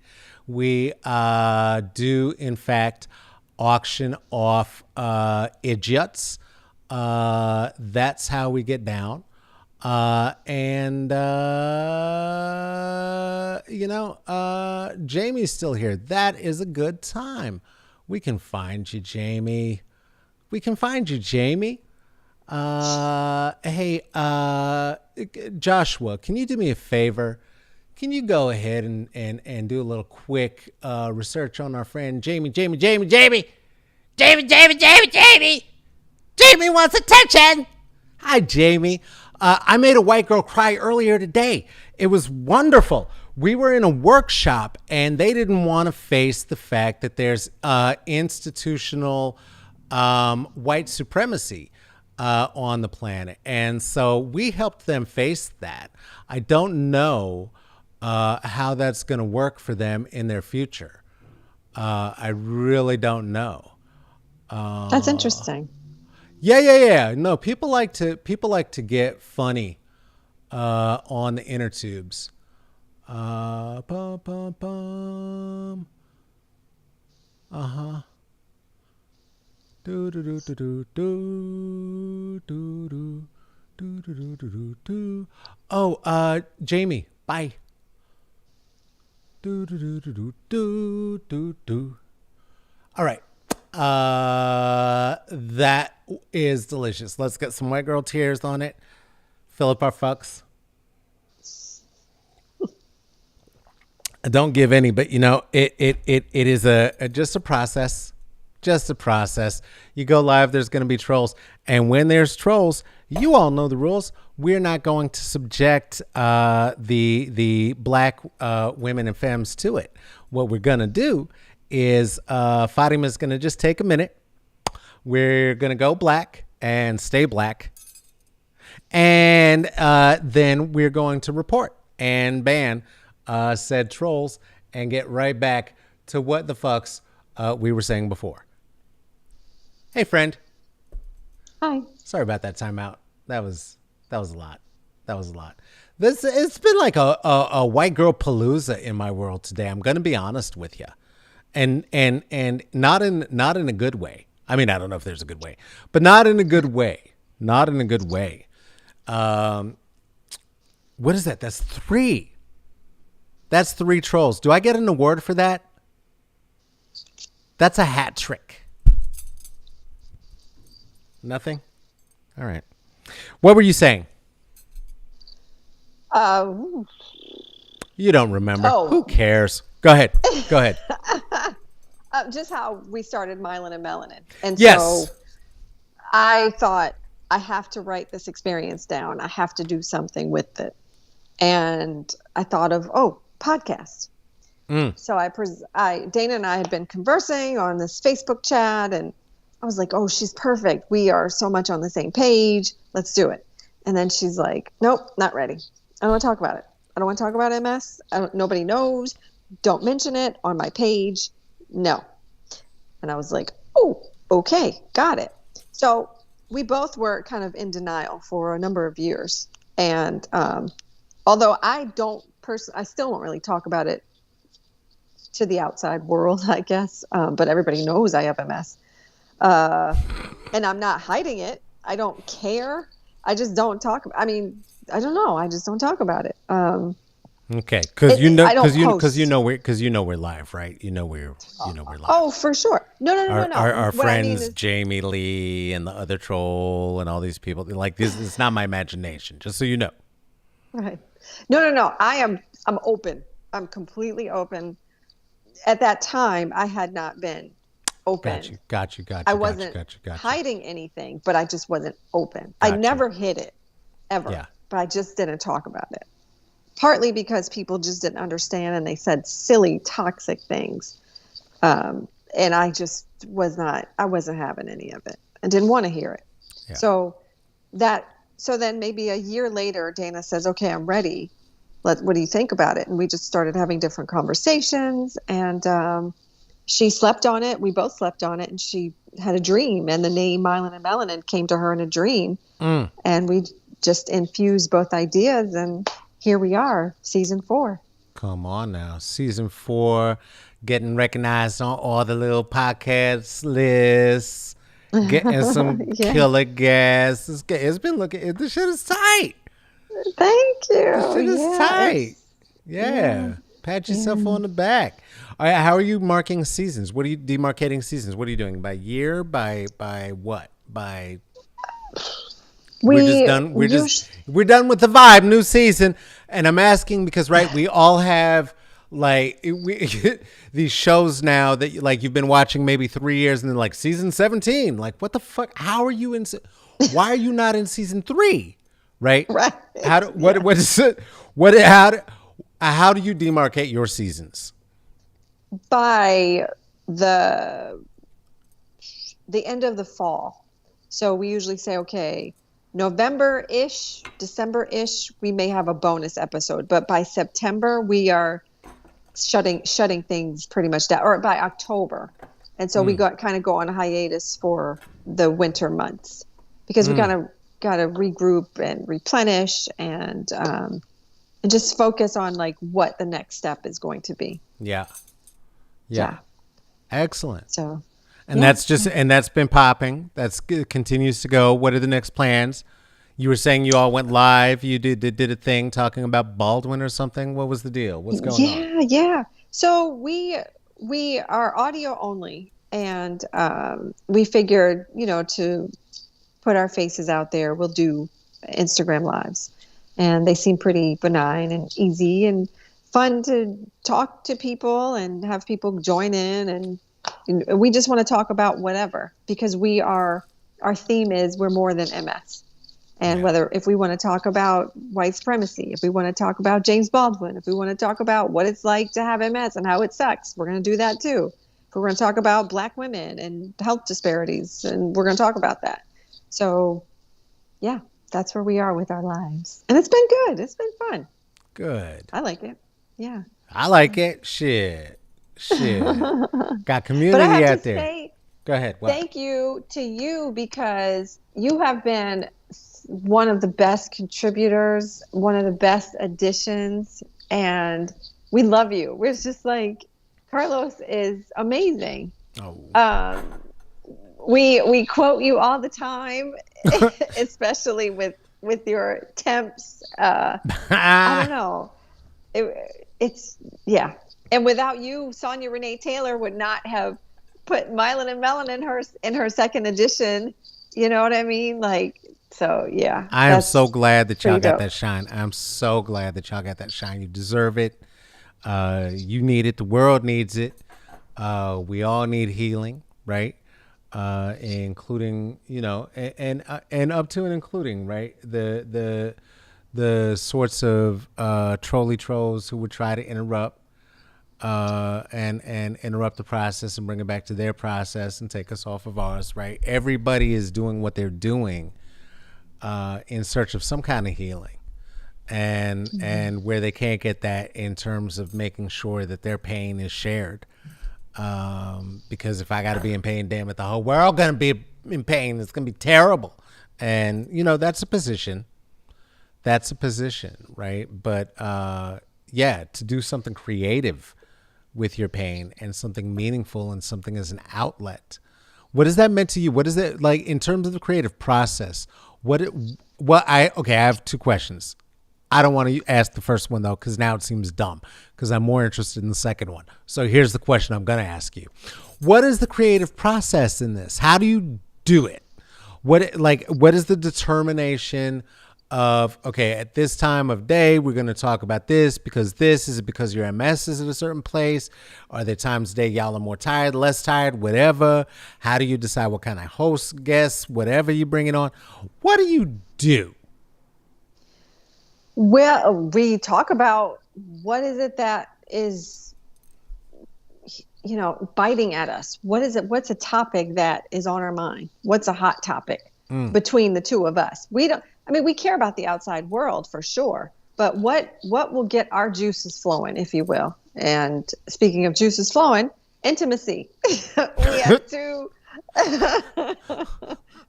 We do, in fact, auction off idiots. That's how we get down. Jamie's still here. That is a good time. We can find you, Jamie. Hey, Joshua, can you do me a favor? Can you go ahead and do a little quick research on our friend Jamie? Jamie wants attention. Hi, Jamie. I made a white girl cry earlier today. It was wonderful. We were in a workshop, and they didn't want to face the fact that there's institutional white supremacy on the planet. And so we helped them face that. I don't know how that's going to work for them in their future. I really don't know. That's interesting. Yeah. No, people like to get funny on the inner tubes. Oh, Jamie, bye. All right. That is delicious. Let's get some white girl tears on it. Fill up our fucks. Don't give any, but it is just a process. You go live, there's going to be trolls. And when there's trolls, You all know the rules. We're not going to subject the black women and femmes to it. What we're gonna do is Fatima's gonna just take a minute. We're gonna go black and stay black, and then we're going to report and ban said trolls and get right back to what the fucks we were saying before. Hey, friend. Hi. Sorry about that timeout. That was a lot. It's been like a white girl palooza in my world today. I'm gonna be honest with you, and not in a good way. I mean, I don't know if there's a good way, but not in a good way. Not in a good way. What is that? That's 3. That's 3 trolls. Do I get an award for that? That's a hat trick. Nothing? All right. What were you saying? You don't remember. Oh. Who cares? Go ahead. Just how we started Myelin and Melanin. And Yes. so I thought, I have to write this experience down. I have to do something with it. And I thought of, podcast. So Dana and I had been conversing on this Facebook chat, and I was like, she's perfect. We are so much on the same page. Let's do it. And then she's like, nope, not ready. I don't want to talk about it. I don't want to talk about MS. Nobody knows. Don't mention it on my page. No. And I was like, okay, got it. So we both were kind of in denial for a number of years. And although I still don't really talk about it to the outside world, I guess. But everybody knows I have MS. And I'm not hiding it. I don't care. I just don't talk. I mean, I don't know. I just don't talk about it. Okay, because you know we're live, right? You know we're live. Oh, for sure. No. Our What I mean friends is, Jamie Lee and the other troll and all these people, like this. It's not my imagination. Just so you know. right? No. I'm open. I'm completely open. At that time, I had not been open. Got you. I wasn't hiding anything, but I just wasn't open. I never hid it, ever. Yeah. But I just didn't talk about it. Partly because people just didn't understand, and they said silly, toxic things. And I just I wasn't having any of it and didn't want to hear it. Yeah. So then maybe a year later, Dana says, okay, I'm ready. What do you think about it? And we just started having different conversations, and she slept on it. We both slept on it, and she had a dream, and the name Myelin and Melanin came to her in a dream. And we just infused both ideas, and here we are, season 4. Come on now. Season 4, getting recognized on all the little podcast lists, getting some killer guests. It's been looking, this shit is tight. Thank you. This shit is tight. Yeah. Pat yourself on the back. All right, how are you marking seasons? What are you demarcating seasons? What are you doing? By year? By what? We're just done. We're done with the vibe. New season, and I'm asking because we all have these shows now that you've been watching maybe 3 years, and then season 17. What the fuck? How are you in? Why are you not in season 3? Right. Right. How do you demarcate your seasons? By the end of the fall. So we usually say, okay, November-ish, December-ish, we may have a bonus episode, but by September we are shutting things pretty much down, or by October. And so we kind of go on a hiatus for the winter months, because we kind of got to regroup and replenish and just focus on what the next step is going to be. Yeah. Excellent. So, that's been popping. It continues to go. What are the next plans? You were saying you all went live. You did a thing talking about Baldwin or something. What was the deal? What's going on? Yeah. So we are audio only, and we figured, to put our faces out there, we'll do Instagram lives, and they seem pretty benign and easy and fun to talk to people and have people join in, and we just want to talk about whatever, because our theme is we're more than MS, And if we want to talk about white supremacy, if we want to talk about James Baldwin, if we want to talk about what it's like to have MS and how it sucks, we're going to do that too. If we're going to talk about Black women and health disparities, and we're going to talk about that. So, yeah, that's where we are with our lives. And it's been good. It's been fun. Good. I like it. Yeah. I like it. Shit. Got community out there. Say, go ahead. What? Thank you to you, because you have been one of the best contributors, one of the best additions, and we love you. We're just like, Carlos is amazing. Oh. We quote you all the time, especially with your temps. I don't know. It's yeah. And without you, Sonia Renee Taylor would not have put Myelin and Melanin in her second edition. You know what I mean? Like, so yeah. I am so glad that y'all got that shine. I'm so glad that y'all got that shine. You deserve it. You need it. The world needs it. We all need healing, right? Including, and up to and including, right? The sorts of trolley trolls who would try to interrupt and interrupt the process and bring it back to their process and take us off of ours, right? Everybody is doing what they're doing in search of some kind of healing, and where they can't get that in terms of making sure that their pain is shared. Because if I got to be in pain, damn it, the whole world gonna be in pain. It's gonna be terrible, and that's a position. That's a position, right? But to do something creative with your pain and something meaningful and something as an outlet. What has that meant to you? What is it like in terms of the creative process? I have two questions. I don't want to ask the first one though, because now it seems dumb, because I'm more interested in the second one. So here's the question I'm going to ask you. What is the creative process in this? How do you do it? What is the determination of, okay, at this time of day, we're going to talk about this because your MS is at a certain place? Are there times of day y'all are more tired, less tired, whatever? How do you decide what kind of host, guests, whatever you bring it on? What do you do? Well, we talk about what is it that is, biting at us? What is it? What's a topic that is on our mind? What's a hot topic between the two of us? We care about the outside world for sure, but what will get our juices flowing, if you will? And speaking of juices flowing, intimacy.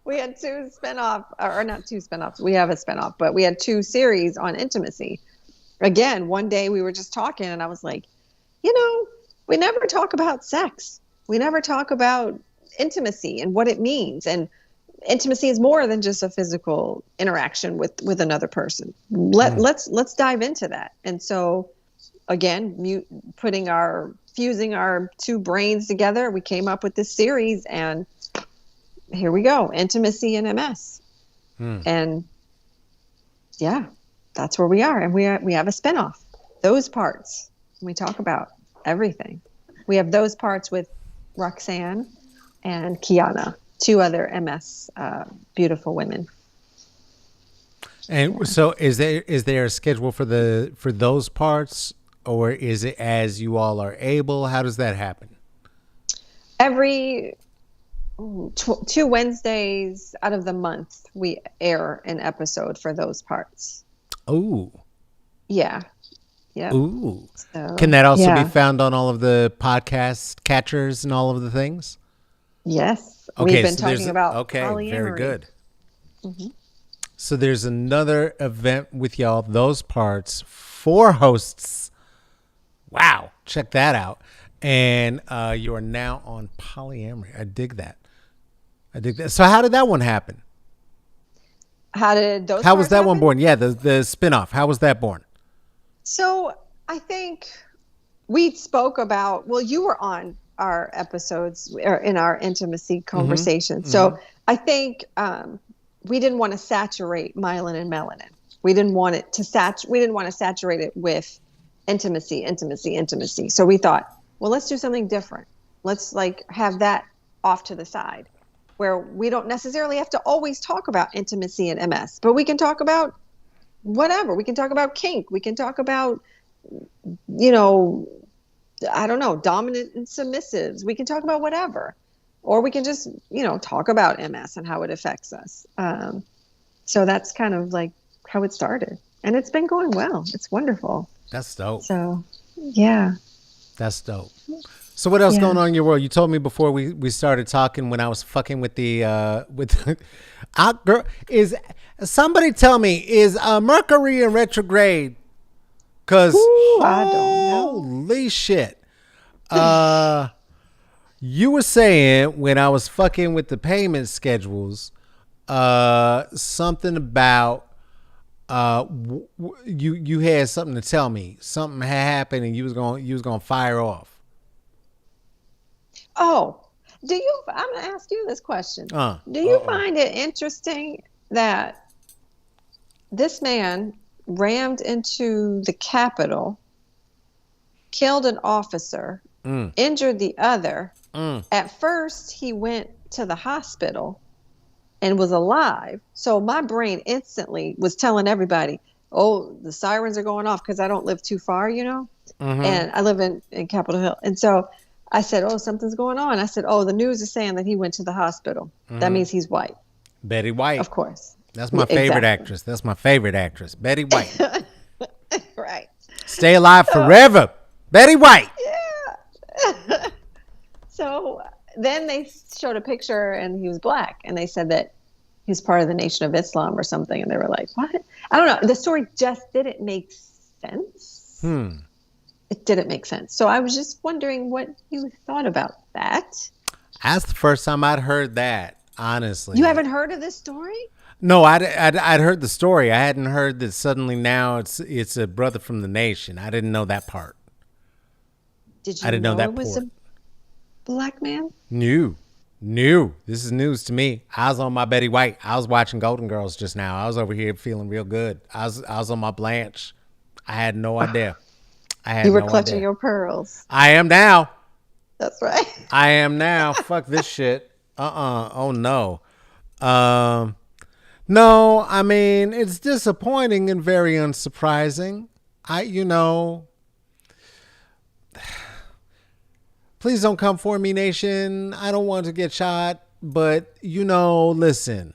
We had two spinoff, or not two spinoffs. We have a spinoff, but we had two series on intimacy. Again, one day we were just talking, and I was like, we never talk about sex. We never talk about intimacy and what it means. And intimacy is more than just a physical interaction with another person. Let's dive into that. And so, again, fusing our two brains together, we came up with this series, and here we go, intimacy and MS. And yeah, that's where we are. And we have a spinoff, those parts. We talk about everything. We have those parts with Roxanne and Kiana, two other MS beautiful women. And so is there a schedule for those parts, or is it as you all are able? How does that happen? Every 2 Wednesdays out of the month, we air an episode for those parts. Oh. Yeah. Yeah. Ooh. So, can that also be found on all of the podcast catchers and all of the things? Yes. Okay, we've been talking about polyamory. Very good. Mm-hmm. So there's another event with y'all, those parts, 4 hosts. Wow. Check that out. And you are now on polyamory. I dig that. So how did that one happen? How was that one born? Yeah, the spinoff. How was that born? So I think we spoke about, you were on our episodes or in our intimacy conversation. Mm-hmm. So I think we didn't want to saturate Myelin and Melanin. We didn't want to saturate it with intimacy. So we thought, well, let's do something different. Let's have that off to the side, where we don't necessarily have to always talk about intimacy and MS, but we can talk about whatever. We can talk about kink. We can talk about, I don't know, dominant and submissives. We can talk about whatever. Or we can just, talk about MS and how it affects us. So that's kind of like how it started. And it's been going well. It's wonderful. That's dope. So, yeah. That's dope. So what else going on in your world? You told me before we started talking when I was fucking with girl, is somebody tell me, is Mercury in retrograde? Cause I don't know. Holy shit. You were saying when I was fucking with the payment schedules, something about you had something to tell me. Something had happened and you was gonna fire off. Oh, I'm going to ask you this question. Do you find it interesting that this man rammed into the Capitol, killed an officer, injured the other? At first, he went to the hospital and was alive. So my brain instantly was telling everybody, oh, the sirens are going off because I don't live too far, and I live in Capitol Hill. And so I said, oh, something's going on. I said, oh, the news is saying that he went to the hospital. That means he's white. Betty White. Of course. That's my favorite actress. That's my favorite actress. Betty White. Right. Stay alive forever. Betty White. Yeah. So then they showed a picture and he was black. And they said that he's part of the Nation of Islam or something. And they were like, what? I don't know. The story just didn't make sense. It didn't make sense. So I was just wondering what you thought about that. That's the first time I'd heard that, honestly. You haven't heard of this story? No, I'd heard the story. I hadn't heard that suddenly now it's a brother from the nation. I didn't know that part. Did you I didn't know that it was part. a black man? New. This is news to me. I was on my Betty White. I was watching Golden Girls just now. I was over here feeling real good. I was on my Blanche. I had no idea. You were clutching your pearls. I am now. That's right. I am now. Fuck this shit. Oh no. No, I mean, it's disappointing and very unsurprising. Please don't come for me, nation. I don't want to get shot, but listen.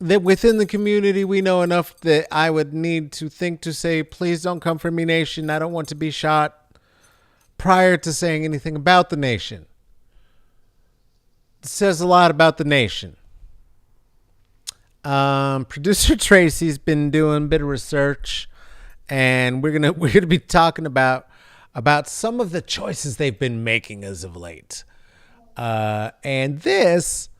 That within the community, we know enough that I would need to think to say, please don't come for me, nation. I don't want to be shot prior to saying anything about the nation. It says a lot about the nation. Producer Tracy's been doing a bit of research, and we're gonna be talking about some of the choices they've been making as of late. And this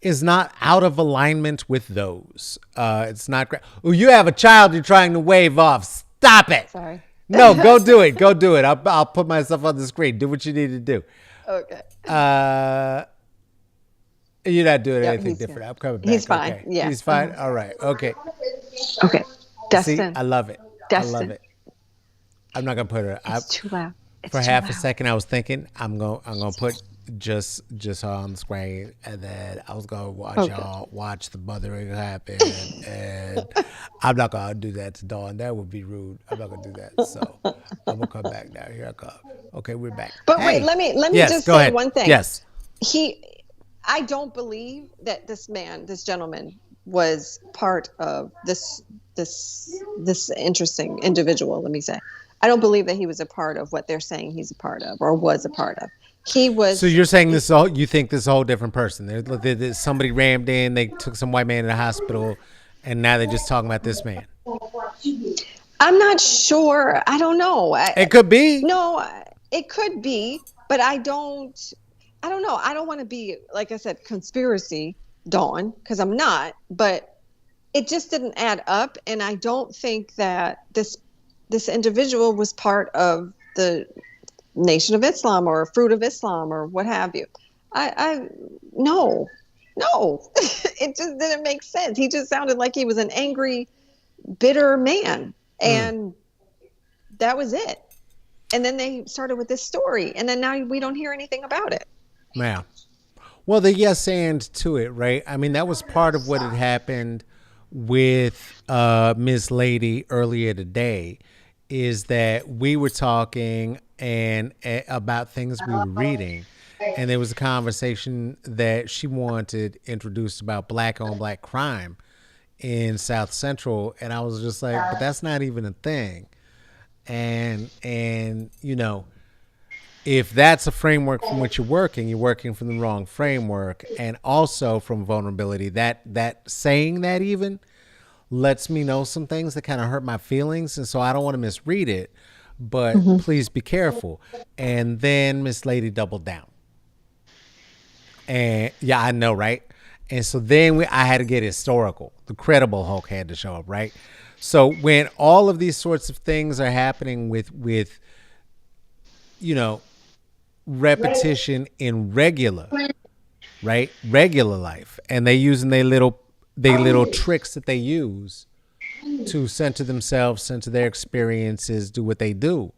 is not out of alignment with those. It's not great. Oh, you have a child you're trying to wave off. Stop it. Sorry. No, go do it. Go do it. I'll put myself on the screen. Do what you need to do. Okay. You're not doing anything different. Good. I'm coming back. He's fine. Okay. Yeah. He's fine. All right. Okay. Okay. Destin. See, I love it. Destin. I love it. I'm not gonna put her. It's too loud. For half a second, I was thinking I'm gonna put just her on the screen, and then I was gonna watch the mothering happen, and I'm not gonna do that to Dawn. That would be rude. I'm not gonna do that. So I'm gonna come back now. Here I come. Okay, we're back. But wait, let me just say one thing. Yes. I don't believe that this gentleman, was part of this interesting individual. Let me say, I don't believe that he was a part of what they're saying he's a part of or was a part of. He was. So you're saying you think this is a whole different person? There's somebody rammed in. They took some white man to the hospital, and now they're just talking about this man. I'm not sure. I don't know. It could be. No, it could be, but I don't know. I don't want to be, like I said, conspiracy Dawn, because I'm not, but it just didn't add up. And I don't think that this individual was part of the Nation of Islam or Fruit of Islam or what have you. No, it just didn't make sense. He just sounded like he was an angry, bitter man. And that was it. And then they started with this story, and then now we don't hear anything about it. Yeah. Well, the yes and to it, right? I mean, that was part of what had happened with Miss Lady earlier today, is that we were talking and about things we were reading, and there was a conversation that she wanted introduced about black on black crime in South Central, and I was just like, but that's not even a thing. And you know, if that's a framework from which you're working from the wrong framework, and also from vulnerability. That saying that even lets me know some things that kind of hurt my feelings, and so I don't want to misread it. But please be careful. And then Miss Lady doubled down, and yeah, I know, right? And so then I had to get historical. The credible Hulk had to show up, right? So when all of these sorts of things are happening with you know, repetition in regular life, and they using they little tricks that they use to center themselves, center their experiences, do what they do.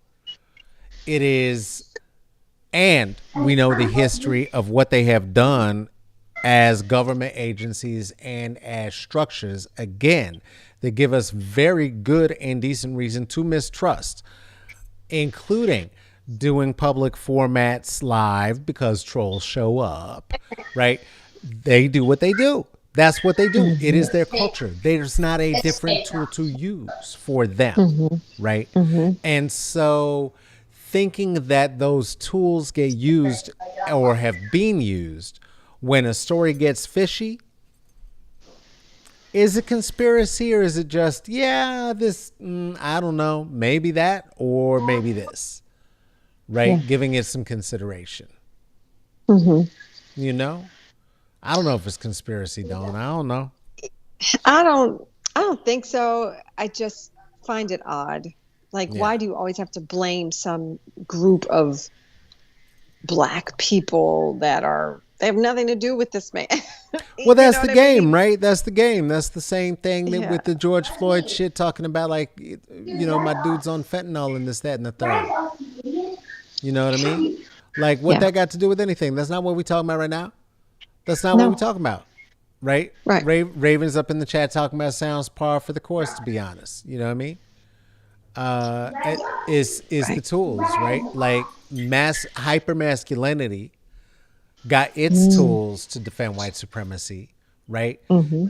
It is, and we know the history of what they have done as government agencies and as structures, again, that give us very good and decent reason to mistrust, including doing public formats live because trolls show up, right? They do what they do. That's what they do. It is their culture. There's not a different tool to use for them, right? And so thinking that those tools get used or have been used when a story gets fishy, is it conspiracy or is it just, yeah, this, I don't know, maybe that or maybe this, right? Yeah. Giving it some consideration. You know? I don't know if it's conspiracy, Dawn. I don't know. I don't think so. I just find it odd. Like, why do you always have to blame some group of black people they have nothing to do with this man? Well, that's the game, right? That's the game. That's the same thing that with the George Floyd shit, talking about, like, you know, my dude's on fentanyl and this, that, and the third. You know what I mean? Like, what that got to do with anything? That's not what we're talking about right now. That's not what we're talking about, right? Right. Raven's up in the chat talking about sounds par for the course, to be honest. You know what I mean? Is the tools, right? Like, hyper masculinity got its tools to defend white supremacy, right?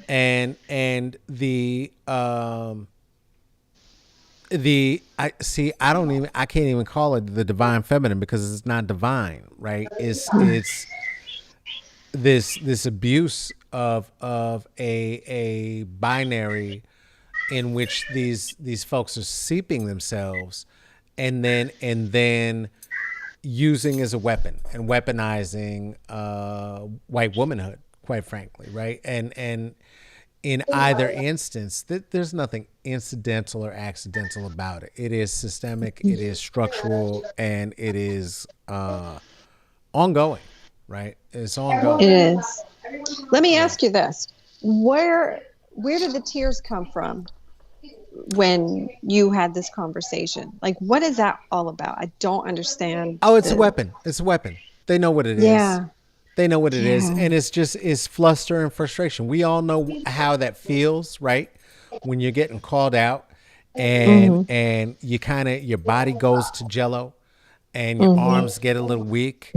And I can't even call it the divine feminine because it's not divine, right? It's this abuse of a binary in which these folks are seeping themselves and then using as a weapon and weaponizing white womanhood, quite frankly, right? And in either instance, there's nothing incidental or accidental about it. It is systemic, it is structural, and it is ongoing, right? It's ongoing. It is. Let me ask you this. Where did the tears come from when you had this conversation? Like, what is that all about? I don't understand. Oh, it's a weapon. It's a weapon. They know what it is. They know what it is. And it's fluster and frustration. We all know how that feels, right? When you're getting called out and you your body goes to jello and your arms get a little weak.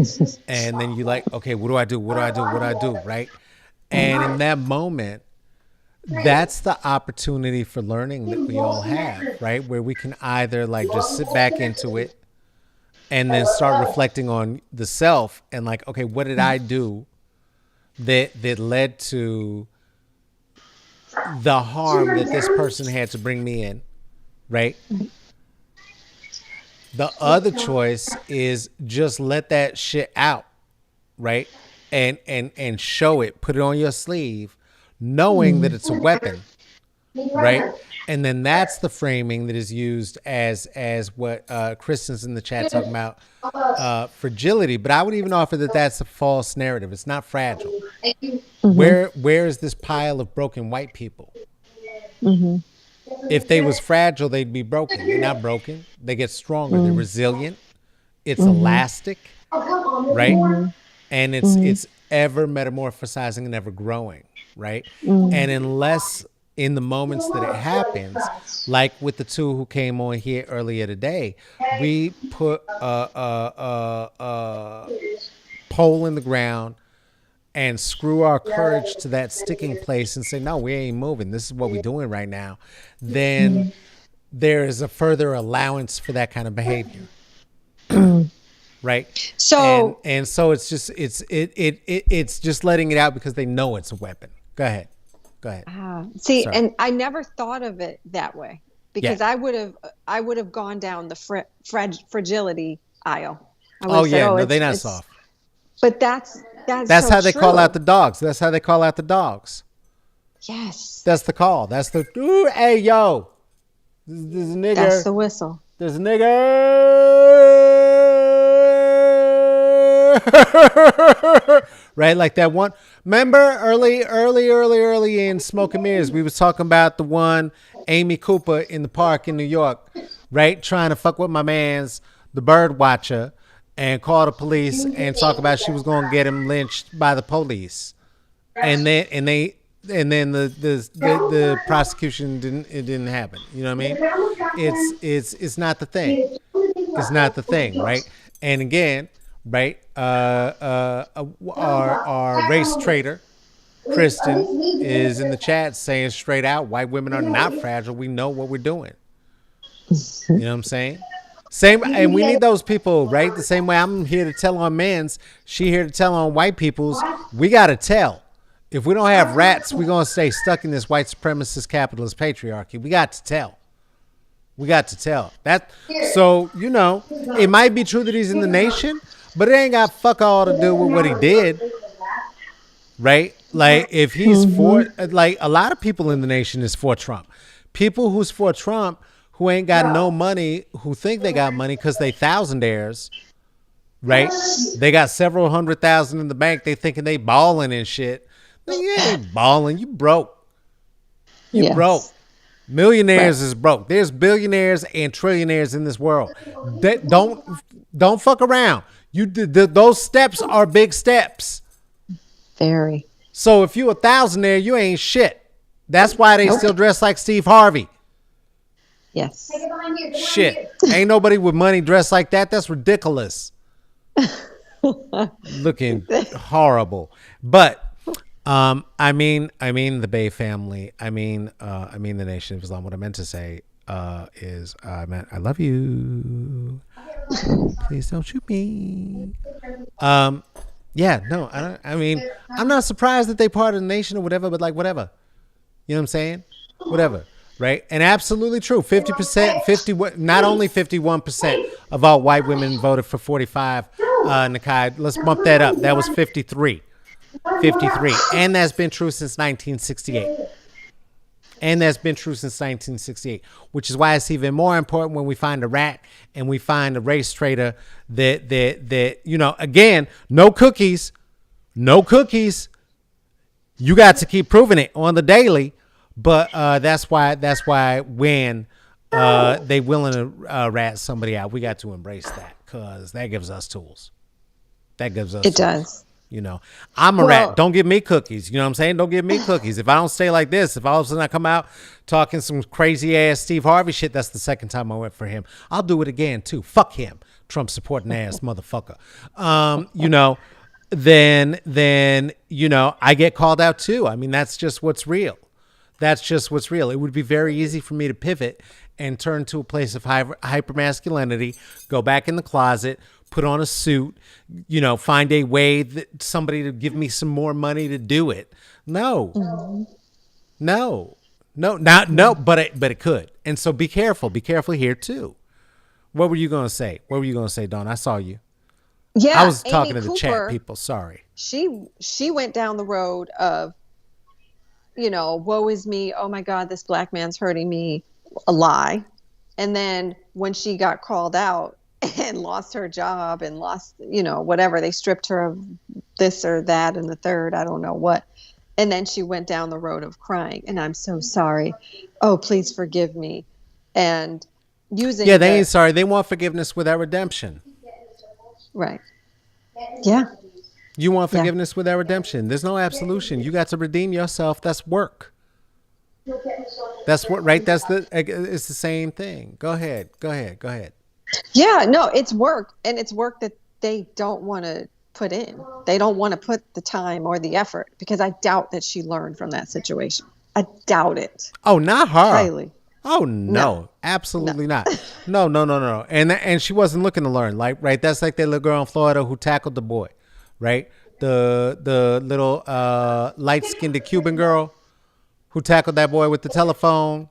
And then you're like, okay, what do I do? What do I do? What do I do? Right? And in that moment, that's the opportunity for learning that we all have, right? Where we can either like just sit back into it and then start reflecting on the self and like, okay, what did I do that led to the harm that this person had to bring me in, right? The other choice is just let that shit out, right? And show it, put it on your sleeve, knowing that it's a weapon, right? And then that's the framing that is used as what Kristen's in the chat talking about fragility. But I would even offer that that's a false narrative. It's not fragile. Where is this pile of broken white people? If they was fragile, they'd be broken. They're not broken. They get stronger. They're resilient. It's elastic, right? And it's ever metamorphosizing and ever growing, right? And unless in the moments that it happens, like with the two who came on here earlier today, we put a pole in the ground and screw our courage to that sticking place and say, no, we ain't moving. This is what we're doing right now. Then there is a further allowance for that kind of behavior. Right. So and so it's just it's just letting it out because they know it's a weapon. Go ahead. see, Sorry. and I never thought of it that way because Yeah. I would have gone down the fragility aisle. I would Oh have said, yeah, no, it's, they're not it's, soft. but that's That's so how they call true. out the dogs. That's how they call out the dogs. Yes, That's the call. That's the ooh, hey yo. There's a nigger. that's the whistle. There's a nigger. Right, like that one. Remember early in Smoke and Mirrors, we was talking about the one Amy Cooper in the park in New York, right? Trying to fuck with my man's the bird watcher and call the police and talk about she was going to get him lynched by the police. And then the prosecution didn't happen. You know what I mean? It's not the thing. It's not the thing, right? And again, right? Our race trader, Kristen, is in the chat saying straight out, white women are not fragile. We know what we're doing. You know what I'm saying? Same, and we need those people, right? The same way I'm here to tell on men's, she here to tell on white people's. We got to tell. If we don't have rats, we're going to stay stuck in this white supremacist capitalist patriarchy. We got to tell. We got to tell that. So, you know, it might be true that he's in the nation, but it ain't got fuck all to do with what he did. Right? Like if he's for, like a lot of people in the nation is for Trump. People who's for Trump who ain't got no money, who think they got money because they thousandaires, right? They got several $100,000 in the bank. They thinking they balling and shit. You ain't balling. You broke. You broke. Millionaires is broke. There's billionaires and trillionaires in this world. Don't fuck around. Those steps are big steps. Very. So if you a thousandaire, you ain't shit. That's why they still dress like Steve Harvey. Yes. Shit. Ain't nobody with money dressed like that. That's ridiculous. Looking horrible. But I mean the Bay family. I mean the Nation of Islam. What I meant to say is I love you. Please don't shoot me. Yeah, no, I'm not surprised that they part of the nation or whatever, but like whatever. You know what I'm saying? Whatever. Right? And absolutely true. 50%, not only 51% of all white women voted for 45 Nakai. Let's bump that up. That was 53. 53. And that's been true since 1968. Which is why it's even more important when we find a rat and we find a race traitor that you know, again, no cookies. You got to keep proving it on the daily. But that's why when they willing to rat somebody out, we got to embrace that because that gives us tools. It does. You know, I'm a rat. Don't give me cookies. You know what I'm saying? Don't give me cookies. If I don't stay like this, if all of a sudden I come out talking some crazy ass Steve Harvey shit, that's the second time I went for him. I'll do it again too. Fuck him. Trump supporting ass motherfucker. You know, then, you know, I get called out too. I mean, that's just what's real. It would be very easy for me to pivot and turn to a place of hypermasculinity, go back in the closet, put on a suit, you know, find a way that somebody to give me some more money to do it. No, but it could. And so be careful here too. What were you going to say? Dawn? I saw you. Yeah. I was talking Amy to the Cooper, chat people. Sorry. She went down the road of, you know, woe is me. Oh my God, this black man's hurting me. A lie. And then when she got called out and lost her job and lost, you know, whatever, they stripped her of this or that and the third, I don't know what. And then she went down the road of crying, and I'm so sorry. Oh, please forgive me. And using Yeah, they ain't sorry. They want forgiveness without redemption. Right. Yeah. You want forgiveness without redemption. There's no absolution. You got to redeem yourself. That's work. That's what, right? It's the same thing. Go ahead. Yeah, no, it's work, and it's work that they don't want to put in. They don't want to put the time or the effort, because I doubt that she learned from that situation. I doubt it. Oh, not her. Highly. Oh no, absolutely not. No. And she wasn't looking to learn. Like, right, that's like that little girl in Florida who tackled the boy, right? The little light-skinned Cuban girl who tackled that boy with the telephone.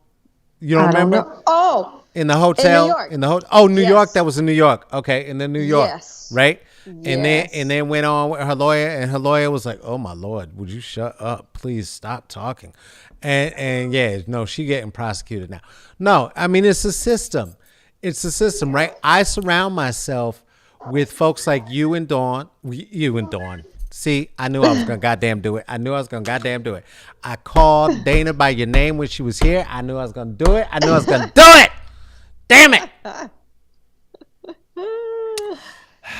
You don't remember? Know. Oh, in the hotel. New yes. York. That was in New York. Okay, in New York. Yes. Right. Yes. And then went on with her lawyer, and her lawyer was like, "Oh my Lord, would you shut up? Please stop talking." And yeah, no, she getting prosecuted now. No, I mean, it's a system. It's a system, right? I surround myself with folks like you and Dawn. See, I knew I was gonna goddamn do it. I called Dana by your name when she was here. I knew I was gonna do it. Damn it.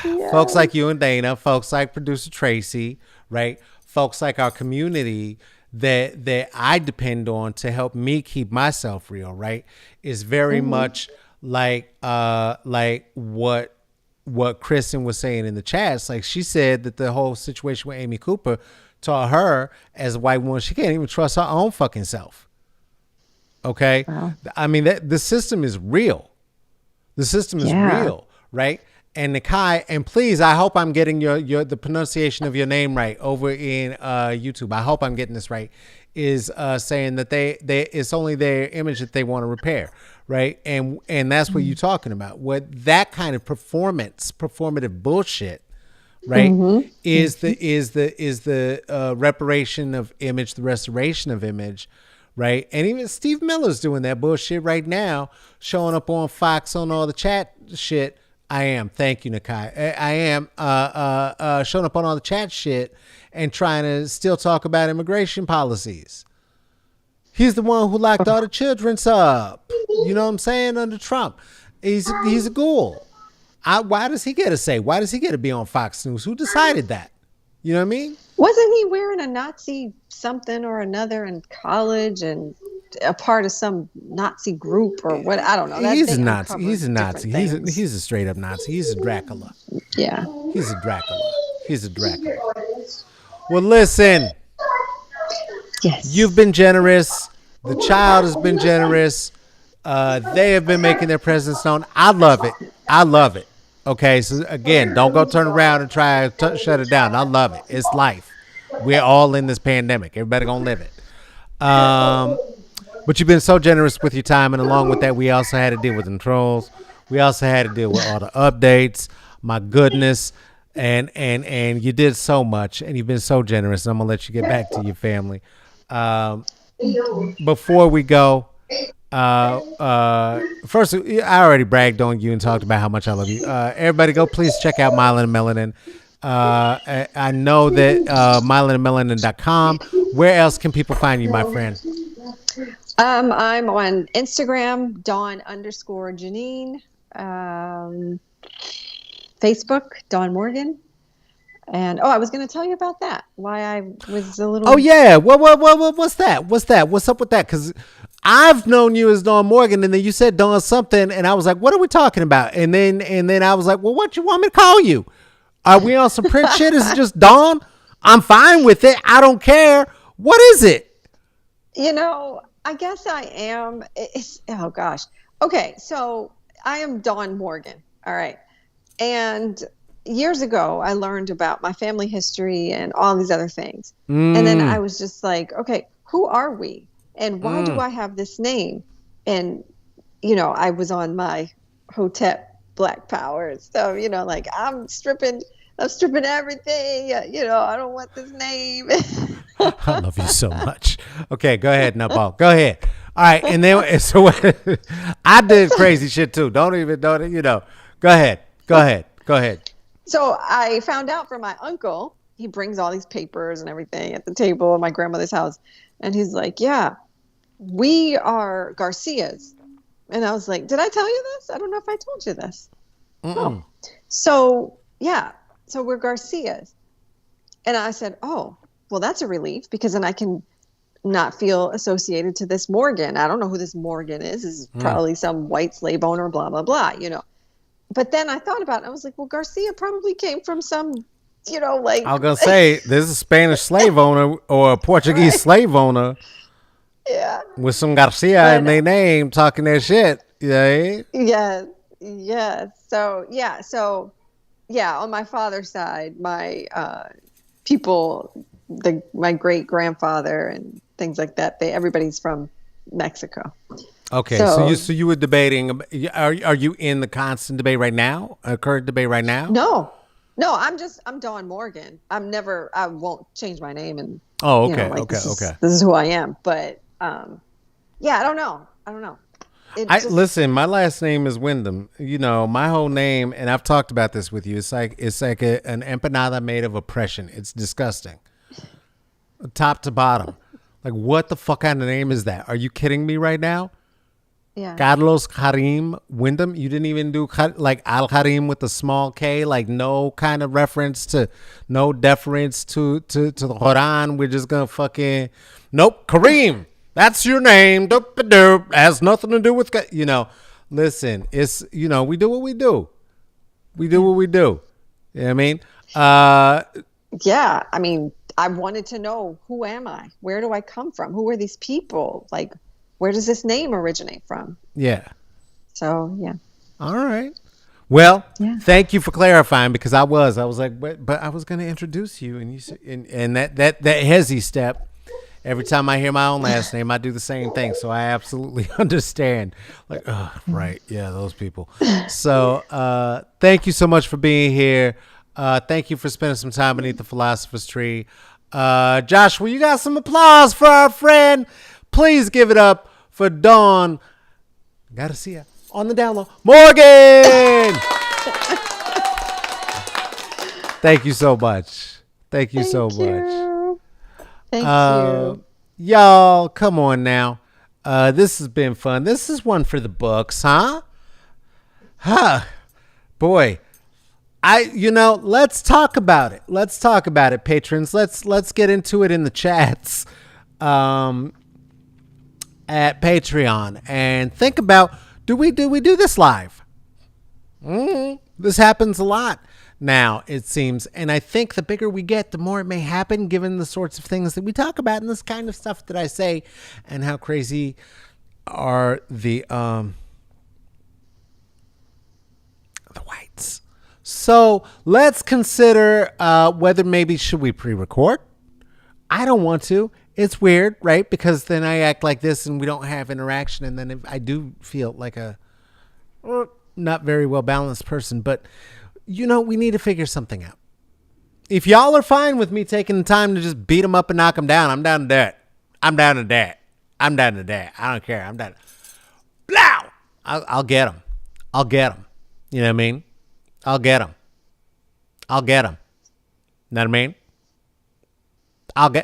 Yes. Folks like you and Dana, folks like producer Tracy, right? Folks like our community that I depend on to help me keep myself real, right? Is very much like what Kristen was saying in the chats. Like, she said that the whole situation with Amy Cooper taught her, as a white woman, she can't even trust her own fucking self. Okay? Wow. I mean, the system is real. The system is real, right? And Nakai, and please, I hope I'm getting the pronunciation of your name right over in YouTube. I hope I'm getting this right. Is saying that they it's only their image that they want to repair, right? And that's what you're talking about. What that kind of performative bullshit, right? Is the reparation of image, the restoration of image, right? And even Steve Miller's doing that bullshit right now, showing up on Fox on all the chat shit. I am. Thank you, Nakai. I am showing up on all the chat shit and trying to still talk about immigration policies. He's the one who locked all the children's up. You know what I'm saying? Under Trump. He's a ghoul. Why does he get a say? Why does he get to be on Fox News? Who decided that? You know what I mean? Wasn't he wearing a Nazi something or another in college and a part of some Nazi group or what? I don't know. He's a Nazi. He's a Nazi. He's a straight up Nazi. He's a Dracula. Yeah. He's a Dracula. Well, listen. Yes. You've been generous. The child has been generous. They have been making their presence known. I love it. Okay, so again, don't go turn around and try to shut it down. I love it. It's life. We're all in this pandemic. Everybody gonna live it. But you've been so generous with your time, and along with that, we also had to deal with the trolls. We also had to deal with all the updates. My goodness, and you did so much, and you've been so generous. I'm gonna let you get back to your family. Before we go. First, I already bragged on you and talked about how much I love you. Everybody go please check out Myelin and Melanin. I know that myelinandmelanin.com. Where else can people find you, my friend? I'm on Instagram, Dawn_Janine, Facebook, Dawn Morgan. And I was going to tell you about that. Why I was a little. Oh yeah, what's that? What's up with that? Because I've known you as Dawn Morgan, and then you said Dawn something, and I was like, "What are we talking about?" And then I was like, "Well, what you want me to call you? Are we on some Prince shit? Is it just Dawn? I'm fine with it. I don't care. What is it?" I guess I am. Oh gosh. Okay, so I am Dawn Morgan. All right, and years ago, I learned about my family history and all these other things. And then I was just like, okay, who are we? And why do I have this name? And, I was on my Hotep Black Power and stuff, like I'm stripping everything. I don't want this name. I love you so much. Okay, go ahead, Nutball. Go ahead. All right. And then, so I did crazy shit too. Don't. Go ahead. So I found out from my uncle he brings all these papers and everything at the table at my grandmother's house. And he's like, yeah, we are Garcias. And I was like, did I tell you this? I don't know if I told you this. Oh. So, yeah. So we're Garcias. And I said, oh, well, that's a relief because then I can not feel associated to this Morgan. I don't know who this Morgan is. This is probably some white slave owner, blah, blah, blah, you know. But then I thought about it. I was like, well, Garcia probably came from some, you know, like. I was going to say, there's a Spanish slave owner or a Portuguese slave owner. Yeah. With some Garcia in their name talking that shit. Yeah. Yes. Yes. So, on my father's side, my people, my great grandfather and things like that, everybody's from Mexico. Okay, so you were debating. Are you in the constant debate right now? A current debate right now? No, I'm Dawn Morgan. I won't change my name. And okay. This is who I am. But I don't know. Listen, my last name is Wyndham. You know, my whole name, and I've talked about this with you. It's like an empanada made of oppression. It's disgusting, top to bottom. Like, what the fuck kind of name is that? Are you kidding me right now? Yeah. Carlos Karim Wyndham. You didn't even do like Al Karim with the small K. Like no kind of reference to, no deference to the Quran. We're just gonna fucking nope. Kareem. That's your name. Doop-a-doop. Has nothing to do with Listen, it's we do what we do. We do what we do. You know what I mean? Yeah. I mean, I wanted to know, who am I? Where do I come from? Who are these people? Like, where does this name originate from? Yeah. So, yeah. All right. Well, Thank you for clarifying because I was like, but I was going to introduce you and you said, and that hezzy step. Every time I hear my own last name, I do the same thing. So I absolutely understand. Like, oh, right. Yeah, those people. So thank you so much for being here. Thank you for spending some time beneath the philosopher's tree. Joshua, you got some applause for our friend. Please give it up for Dawn. Gotta see her on the down low. Morgan! Thank you so much. Thank you so much. Thank you. Y'all, come on now. This has been fun. This is one for the books, huh? Boy. Let's talk about it. Let's talk about it, patrons. Let's get into it in the chats at Patreon and think about, do we do this live? This happens a lot now, it seems, and I think the bigger we get, the more it may happen, given the sorts of things that we talk about and this kind of stuff that I say, and how crazy are the whites. So let's consider whether maybe should we pre-record. I don't want to. It's weird, right? Because then I act like this and we don't have interaction, and then I do feel like a not very well balanced person, but we need to figure something out. If y'all are fine with me taking the time to just beat them up and knock them down, I'm down to that. I'm down to that. I don't care. I'm down. Blow! I'll get them. You know what I mean? I'll get them. Know what I mean?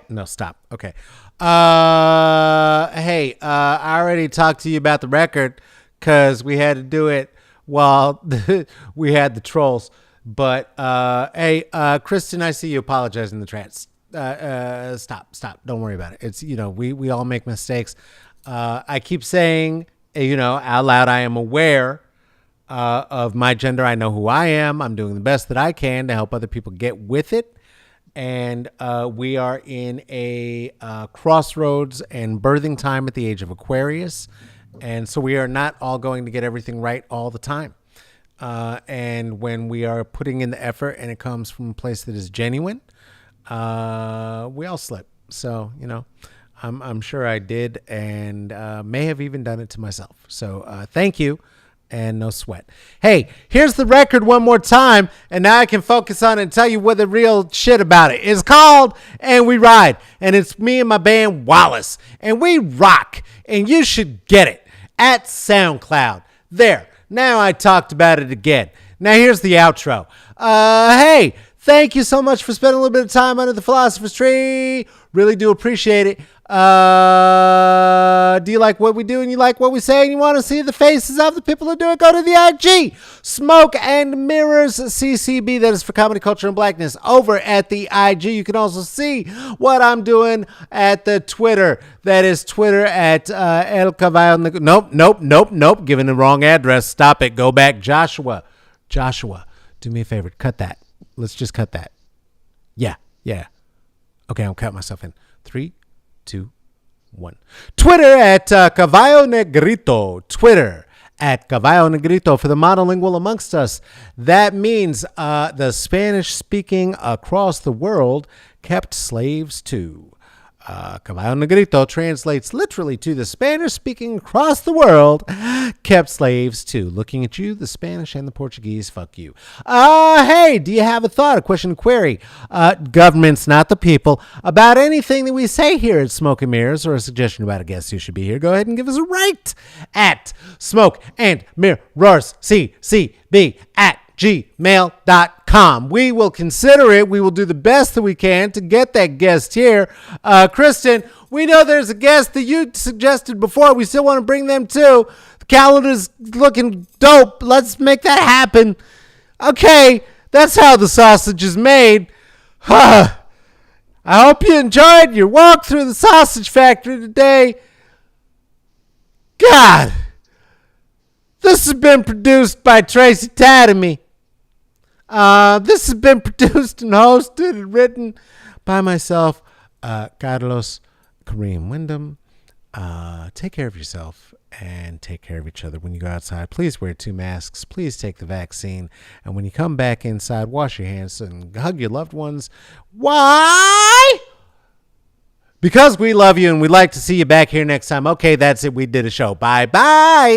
No, stop. Okay. Hey, I already talked to you about the record because we had to do it while we had the trolls. But, hey, Kristen, I see you apologizing in the trance. Stop. Don't worry about it. It's, we all make mistakes. I keep saying, out loud, I am aware of my gender. I know who I am. I'm doing the best that I can to help other people get with it. And we are in a crossroads and birthing time at the age of Aquarius. And so we are not all going to get everything right all the time. And when we are putting in the effort and it comes from a place that is genuine, we all slip. So, I'm sure I did and may have even done it to myself. So thank you. And no sweat. Hey, here's the record one more time, and now I can focus on it and tell you what the real shit about it is called. And We Ride, and it's me and my band Wallace, and we rock, and you should get it at SoundCloud. There, now I talked about it again. Now here's the outro. Hey, Thank you so much for spending a little bit of time under the philosopher's tree. Really do appreciate it. Do you like what we do and you like what we say and you want to see the faces of the people who do it? Go to the IG, Smoke and Mirrors CCB. That is for Comedy, Culture, and Blackness. Over at the IG, you can also see what I'm doing at the Twitter. That is Twitter at El Caballo. Nope. Giving the wrong address. Stop it. Go back. Joshua, do me a favor. Cut that. Let's just cut that. Yeah. Okay, I'll cut myself in. 3, 2, 1. Twitter at Caballo Negrito. Twitter at Caballo Negrito. For the monolingual amongst us, that means the Spanish-speaking across the world kept slaves too. Caballo Negrito translates literally to the Spanish-speaking across the world kept slaves too. Looking at you, the Spanish and the Portuguese, fuck you. Hey, do you have a thought, a question, a query? Governments, not the people, about anything that we say here at Smoke and Mirrors, or a suggestion about a guest who should be here, go ahead and give us a write at Smoke and Mirrors CCB at gmail.com. We will consider it. We will do the best that we can to get that guest here. Kristen, we know there's a guest that you suggested before. We still want to bring them too. The calendar's looking dope. Let's make that happen. Okay, that's how the sausage is made. I hope you enjoyed your walk through the sausage factory today. God, this has been produced by Tracy Tatamy. This has been produced and hosted and written by myself, Carlos Kareem Wyndham. Take care of yourself and take care of each other when you go outside. Please wear 2 masks. Please take the vaccine. And when you come back inside, wash your hands and hug your loved ones. Why? Because we love you and we'd like to see you back here next time. Okay, that's it. We did a show. Bye-bye.